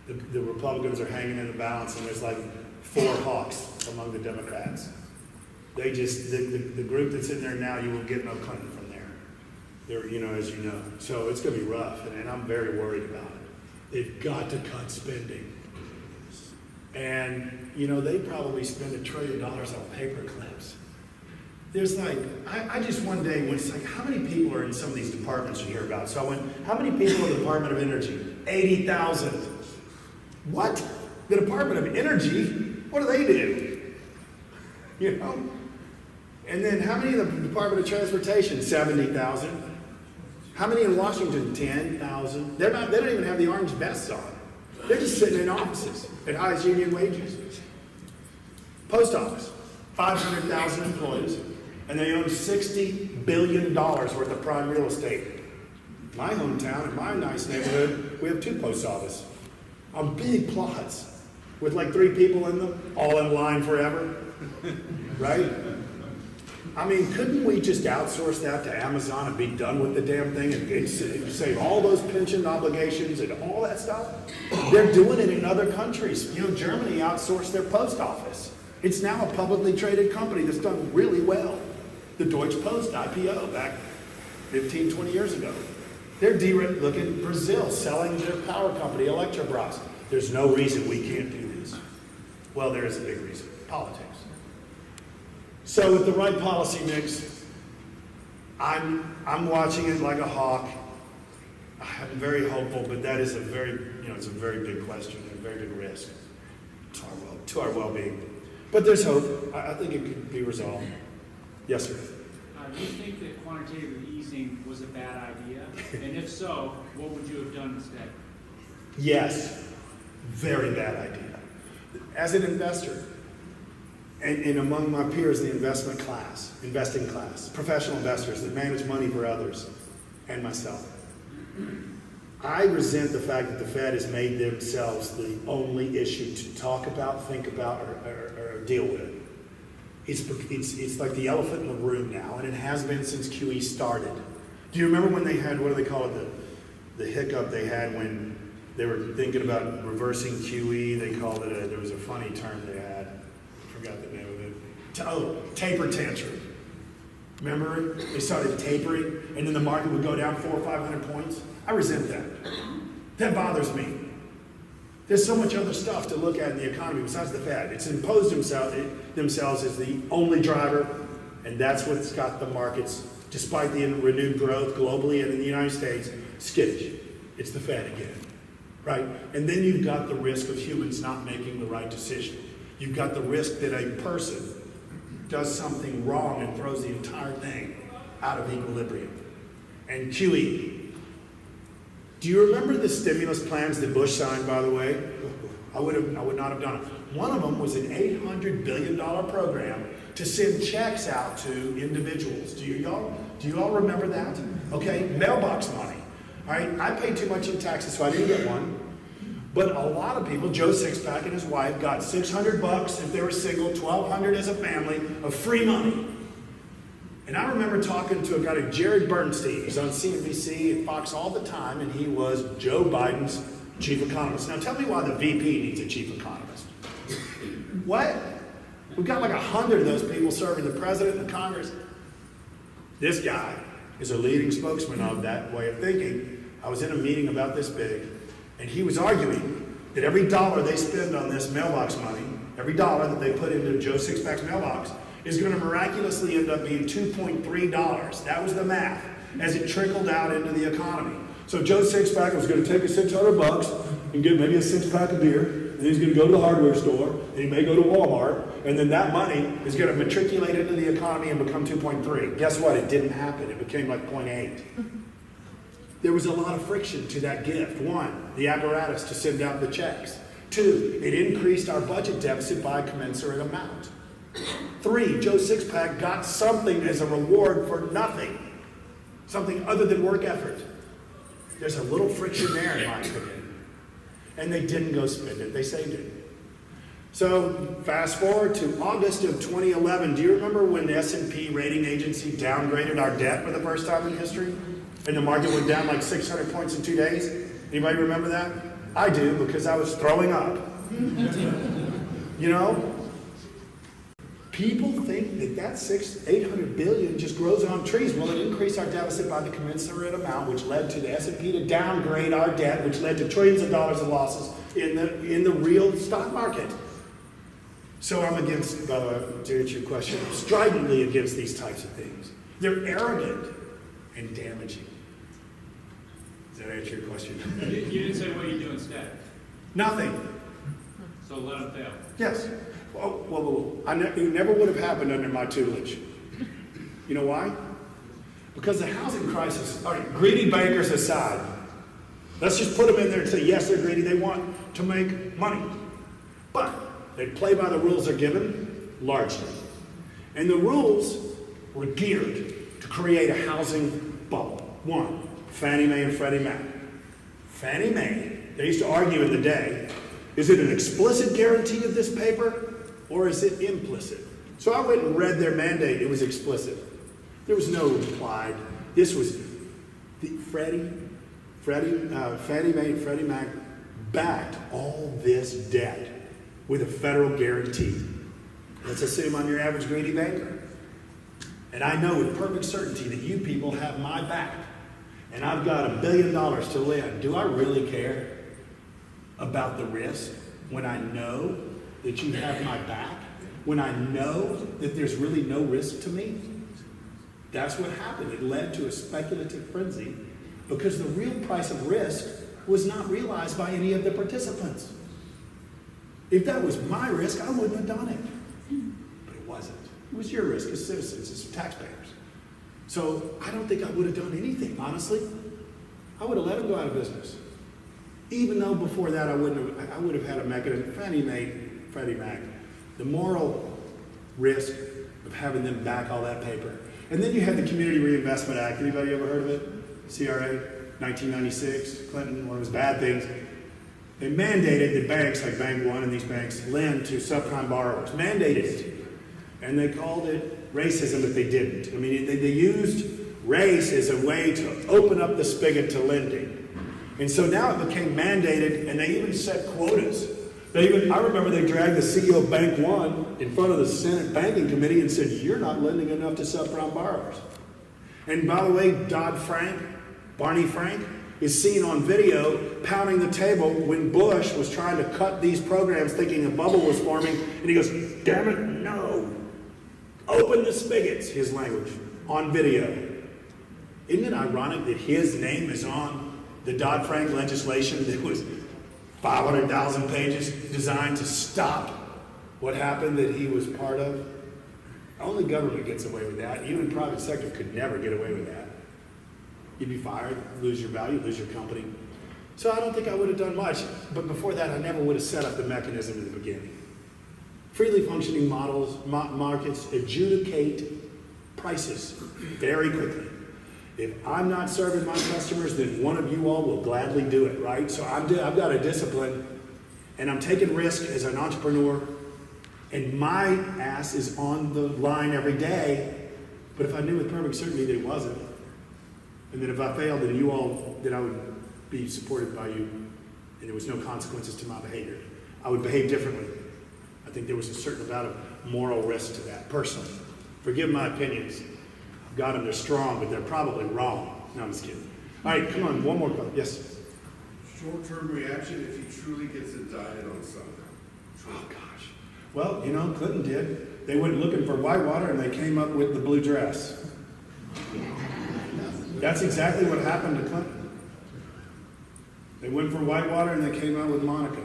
The Republicans are hanging in the balance, and there's like 4 hawks among the Democrats. They just, the group that's in there now, you will get no Clinton from there. They're, as you know. So it's going to be rough, and I'm very worried about it. They've got to cut spending. And, they probably spend $1 trillion on paper clips. There's like, I just one day went, it's like, how many people are in some of these departments you hear about? So I went, how many people in the Department of Energy? 80,000. What? The Department of Energy? What do they do? And then how many in the Department of Transportation? 70,000. How many in Washington? 10,000. They don't even have the orange vests on. They're just sitting in offices at highest union wages. Post office, 500,000 employees, and they own $60 billion worth of prime real estate. My hometown, in my nice neighborhood, we have 2 post offices on big plots with like 3 people in them, all in line forever, right? I mean, couldn't we just outsource that to Amazon and be done with the damn thing and save all those pension obligations and all that stuff? They're doing it in other countries. Germany outsourced their post office. It's now a publicly traded company that's done really well. The Deutsche Post IPO back 15, 20 years ago. They're look at Brazil selling their power company, Electrobras. There's no reason we can't do this. Well, there is a big reason, politics. So with the right policy mix, I'm watching it like a hawk. I'm very hopeful, but that is it's a very big question, a very big risk to our well-being. But there's hope. I think it could be resolved. Yes, sir. Do you think that quantitative easing was a bad idea? And if so, what would you have done instead? Yes, very bad idea. As an investor, and among my peers, the investing class, professional investors that manage money for others, and myself, I resent the fact that the Fed has made themselves the only issue to talk about, think about, or deal with. It's like the elephant in the room now, and it has been since QE started. Do you remember when they had, what do they call it, the hiccup they had when they were thinking about reversing QE? They called it, there was a funny term they had. I forgot the name of it. Taper tantrum. Remember? They started tapering, and then the market would go down 400 or 500 points. I resent that. That bothers me. There's so much other stuff to look at in the economy besides the Fed. It's imposed themselves as the only driver, and that's what's got the markets, despite the renewed growth globally and in the United States, skittish. It's the Fed again, right? And then you've got the risk of humans not making the right decision. You've got the risk that a person does something wrong and throws the entire thing out of equilibrium. And QE. Do you remember the stimulus plans that Bush signed, by the way? I would not have done it. One of them was an $800 billion program to send checks out to individuals. Do you all remember that? Okay, mailbox money. All right, I paid too much in taxes, so I didn't get one. But a lot of people, Joe Sixpack and his wife, got $600 if they were single, $1,200 as a family of free money. And I remember talking to a guy named Jared Bernstein. He's on CNBC and Fox all the time, and he was Joe Biden's chief economist. Now tell me why the VP needs a chief economist. What? We've got like 100 of those people serving the president and the Congress. This guy is a leading spokesman of that way of thinking. I was in a meeting about this big, and he was arguing that every dollar they spend on this mailbox money, every dollar that they put into Joe Sixpack's mailbox, is going to miraculously end up being $2.3. That was the math as it trickled out into the economy. So Joe Sixpack was going to take his $600 and get maybe a 6-pack of beer and he's gonna go to the hardware store, and he may go to Walmart, and then that money is gonna matriculate into the economy and become 2.3. Guess what? It didn't happen. It became like 0.8. There was a lot of friction to that gift. One, the apparatus to send out the checks. Two, it increased our budget deficit by a commensurate amount. Three, Joe Sixpack got something as a reward for nothing. Something other than work effort. There's a little friction there, in my opinion. And they didn't go spend it. They saved it. So fast forward to August of 2011. Do you remember when the S&P rating agency downgraded our debt for the first time in history? And the market went down like 600 points in 2 days? Anybody remember that? I do, because I was throwing up. You know? People think that that 800 billion just grows on trees. Well, it increased our deficit by the commensurate amount, which led to the S&P to downgrade our debt, which led to trillions of dollars of losses in the real stock market. So I'm against, by the way, to answer your question, stridently against these types of things. They're arrogant and damaging. Does that answer your question? You didn't say what you do instead, Nothing. so let them fail. Yes. Well, it never would have happened under my tutelage. You know why? Because the housing crisis, all right, greedy bankers aside, let's just put them in there and say, yes, they're greedy, they want to make money. But they play by the rules they're given, largely. And the rules were geared to create a housing bubble. One, Fannie Mae and Freddie Mac. Fannie Mae, they used to argue in the day, is it an explicit guarantee of this paper? Or is it implicit? So I went and read their mandate. It was explicit. There was no implied. This was the Fannie Mae and Freddie Mac backed all this debt with a federal guarantee. Let's assume I'm your average greedy banker. And I know with perfect certainty that you people have my back. And I've got $1 billion to lend. Do I really care about the risk when I know that you have my back, when I know that there's really no risk to me? That's what happened. It led to a speculative frenzy because the real price of risk was not realized by any of the participants. If that was my risk, I wouldn't have done it. But it wasn't. It was your risk as citizens, as taxpayers. So I don't think I would have done anything, honestly. I would have let them go out of business. Even though before that I would have had a mechanism. Fannie Mae, Freddie Mac, the moral risk of having them back all that paper. And then you had the Community Reinvestment Act. Anybody ever heard of it? CRA, 1996, Clinton, one of his bad things. They mandated that banks like Bank One and these banks lend to subprime borrowers. Mandated it. And they called it racism if they didn't. I mean, they used race as a way to open up the spigot to lending. And so now it became mandated, and they even set quotas. I remember they dragged the CEO of Bank One in front of the Senate Banking Committee and said, you're not lending enough to subprime borrowers. And by the way, Barney Frank, is seen on video pounding the table when Bush was trying to cut these programs thinking a bubble was forming. And he goes, damn it, no. Open the spigots, his language, on video. Isn't it ironic that his name is on the Dodd-Frank legislation that was 500,000 pages designed to stop what happened that he was part of? Only government gets away with that. You in private sector could never get away with that. You'd be fired, lose your value, lose your company. So I don't think I would have done much. But before that, I never would have set up the mechanism in the beginning. Freely functioning markets adjudicate prices very quickly. If I'm not serving my customers, then one of you all will gladly do it, right? So I've got a discipline, and I'm taking risk as an entrepreneur, and my ass is on the line every day. But if I knew with perfect certainty that it wasn't, and that if I failed, that I would be supported by you, and there was no consequences to my behavior, I would behave differently. I think there was a certain amount of moral risk to that, personally. Forgive my opinions. I've got them, they're strong, but they're probably wrong. No, I'm just kidding. All right, come on, one more question. Yes? Short-term reaction if he truly gets indicted on something. Oh, gosh. Well, you know, Clinton did. They went looking for Whitewater, and they came up with the blue dress. That's exactly what happened to Clinton. They went for Whitewater, and they came out with Monica.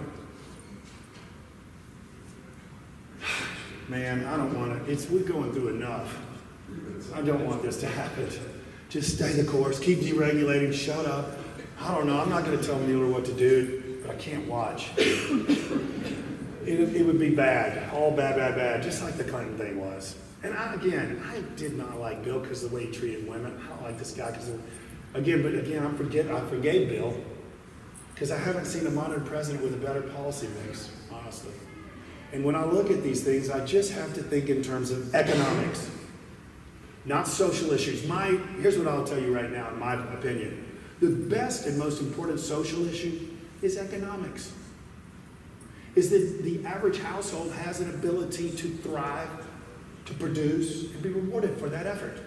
Man, I don't want to, we're going through enough. I don't want this to happen. Just stay the course, keep deregulating, shut up. I don't know, I'm not gonna tell Mueller what to do, but I can't watch. It would be bad, all bad, bad, bad, just like the Clinton thing was. And I did not like Bill because of the way he treated women. I don't like this guy because I forgave Bill because I haven't seen a modern president with a better policy mix, honestly. And when I look at these things, I just have to think in terms of economics, not social issues. Here's what I'll tell you right now, in my opinion. The best and most important social issue is economics. Is that the average household has an ability to thrive, to produce, and be rewarded for that effort.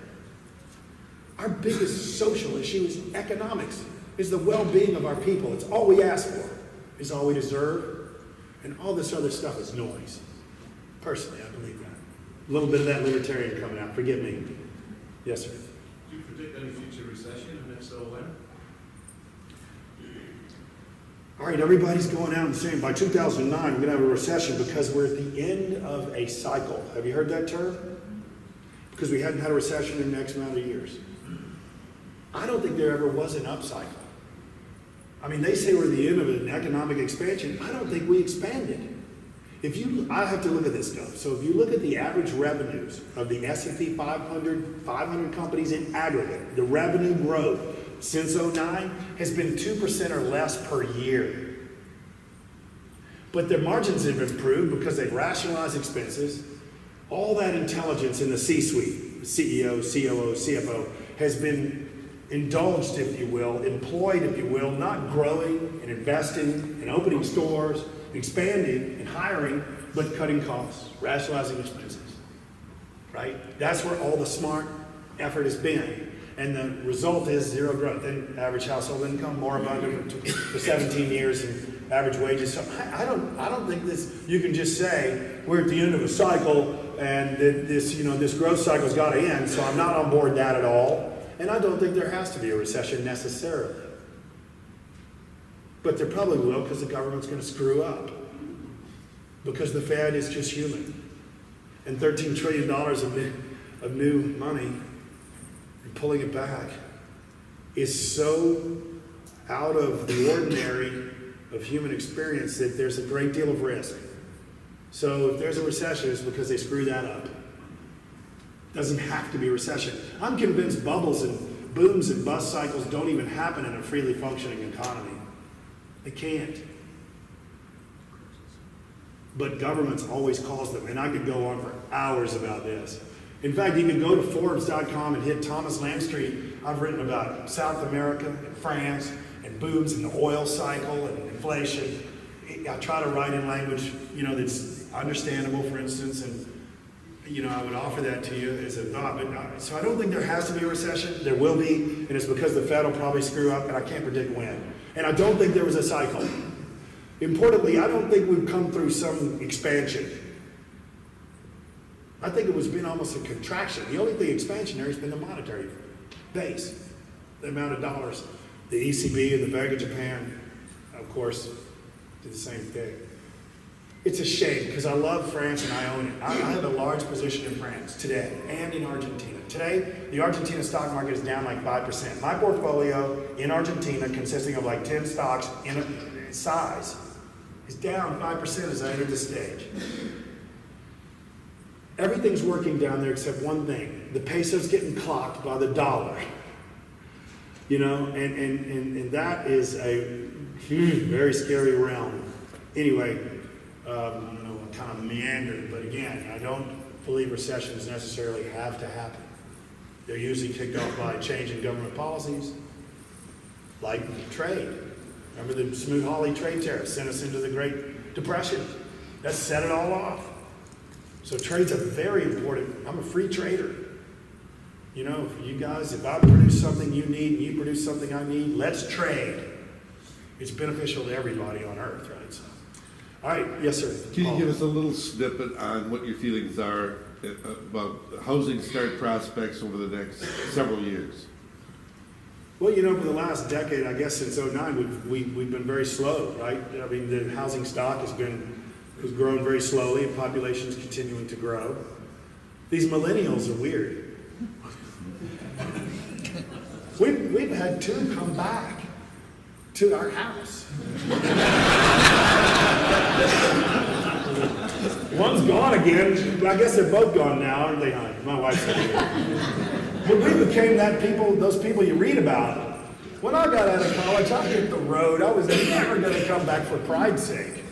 Our biggest social issue is economics, is the well-being of our people. It's all we ask for, it's all we deserve, and all this other stuff is noise. Personally, I believe that. A little bit of that libertarian coming out, forgive me. Yes, sir. Do you predict any future recession, and if so, when? All right, everybody's going out and saying by 2009 we're going to have a recession because we're at the end of a cycle. Have you heard that term? Because we hadn't had a recession in the next amount of years. I don't think there ever was an upcycle. I mean, they say we're at the end of an economic expansion. I don't think we expanded. I have to look at this stuff. So if you look at the average revenues of the S&P 500 companies in aggregate, the revenue growth since 2009 has been 2% or less per year. But their margins have improved because they've rationalized expenses. All that intelligence in the C-suite, CEO, COO, CFO, has been indulged, if you will, employed, if you will, not growing and investing and opening stores, expanding and hiring, but cutting costs, rationalizing expenses, right? That's where all the smart effort has been. And the result is zero growth. And average household income, more abundant for 17 years, and average wages. So I don't think you can just say we're at the end of a cycle and this growth cycle's got to end. So I'm not on board that at all. And I don't think there has to be a recession necessarily. But there probably will because the government's going to screw up. Because the Fed is just human. And $13 trillion of new money, and pulling it back, is so out of the ordinary of human experience that there's a great deal of risk. So if there's a recession, it's because they screw that up. Doesn't have to be a recession. I'm convinced bubbles and booms and bust cycles don't even happen in a freely functioning economy. They can't. But governments always cause them, and I could go on for hours about this. In fact, you can go to Forbes.com and hit Thomas Landstreet. I've written about South America and France and booms in the oil cycle and inflation. I try to write in language, that's understandable, for instance, and I would offer that to you as a thought. But so I don't think there has to be a recession. There will be, and it's because the Fed will probably screw up, and I can't predict when. And I don't think there was a cycle. Importantly, I don't think we've come through some expansion. I think it was been almost a contraction. The only thing expansionary has been the monetary base, the amount of dollars. The ECB and the Bank of Japan, of course, did the same thing. It's a shame because I love France and I own it. I have a large position in France today and in Argentina. Today, the Argentina stock market is down like 5%. My portfolio in Argentina, consisting of like 10 stocks in size, is down 5% as I enter this stage. Everything's working down there except one thing. The peso's getting clocked by the dollar. And that is a very scary realm. Anyway, I kind of meandered, but again, I don't believe recessions necessarily have to happen. They're usually kicked off by a change in government policies, like trade. Remember the Smoot-Hawley trade tariffs sent us into the Great Depression. That set it all off. So trade's a very important, I'm a free trader. For you guys, if I produce something you need and you produce something I need, let's trade. It's beneficial to everybody on earth, right? So, all right, yes, sir. Can you Paul. give us a little snippet on what your feelings are about housing start prospects over the next several years? Well, for the last decade, I guess since 2009, we've been very slow, right? I mean, the housing stock has been who's growing very slowly, and population is continuing to grow. These millennials are weird. We've had two come back to our house. One's gone again. I guess they're both gone now, aren't they, honey? My wife's not here. But we became those people you read about. When I got out of college, I hit the road. I was never going to come back for pride's sake.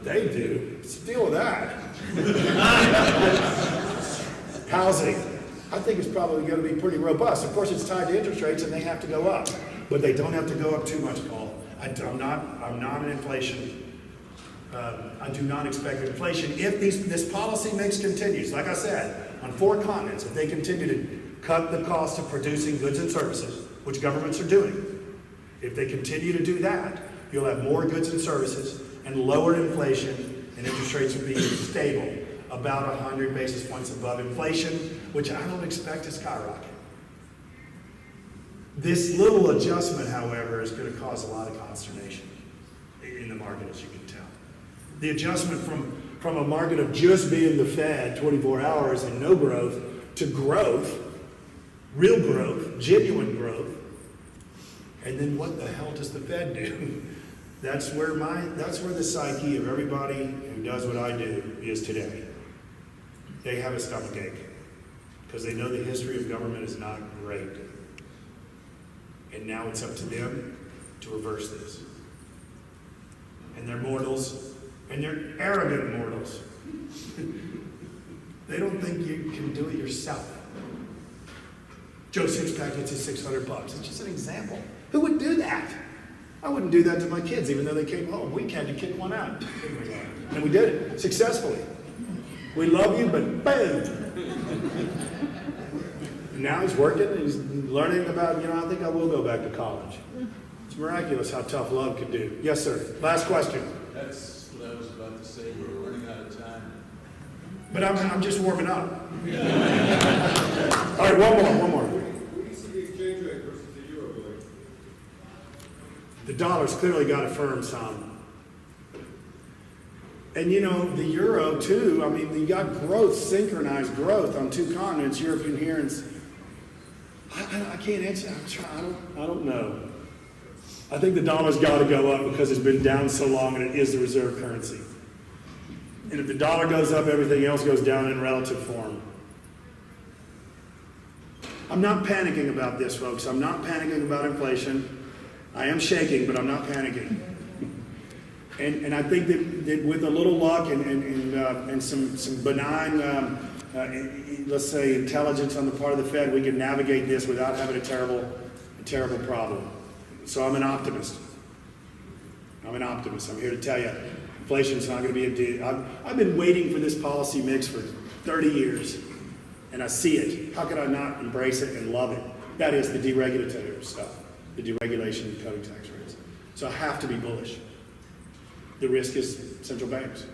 They do. Let's deal with that. Housing. I think it's probably going to be pretty robust. Of course, it's tied to interest rates, and they have to go up. But they don't have to go up too much, Paul. I'm not an inflation. I do not expect inflation. If this policy mix continues, like I said, on 4 continents, if they continue to cut the cost of producing goods and services, which governments are doing, if they continue to do that, you'll have more goods and services and lower inflation, and interest rates will be stable, about 100 basis points above inflation, which I don't expect to skyrocket. This little adjustment, however, is going to cause a lot of consternation in the market, as you can tell. The adjustment from a market of just being the Fed 24 hours and no growth to growth, real growth, genuine growth. And then what the hell does the Fed do? That's where the psyche of everybody who does what I do is today. They have a stomachache because they know the history of government is not great. And now it's up to them to reverse this. And they're mortals, and they're arrogant mortals. They don't think you can do it yourself. Joe Sixpack gets his $600. It's just an example. Who would do that? I wouldn't do that to my kids, even though they came home. We had to kick one out. And we did it successfully. We love you, but boom. And now he's working, and he's learning about, I think I will go back to college. It's miraculous how tough love can do. Yes, sir. Last question. That's what I was about to say. We're running out of time. But I'm just warming up. All right, one more. Where do you see the exchange rate versus the euro going? The dollar's clearly got a firm some. And the euro too, you got growth, synchronized growth on 2 continents, Europe and here. And I can't answer. I don't know. I think the dollar's got to go up because it's been down so long and it is the reserve currency. And if the dollar goes up, everything else goes down in relative form. I'm not panicking about this, folks. I'm not panicking about inflation. I am shaking, but I'm not panicking. And I think that with a little luck and some benign, let's say, intelligence on the part of the Fed, we can navigate this without having a terrible problem. So I'm an optimist. I'm here to tell you, inflation's not going to be a deal. I've been waiting for this policy mix for 30 years, and I see it. How could I not embrace it and love it? That is the deregulatory stuff, the deregulation and cutting tax rates. So I have to be bullish. The risk is central banks,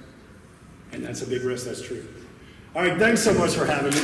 and that's a big risk, that's true. All right, thanks so much for having me.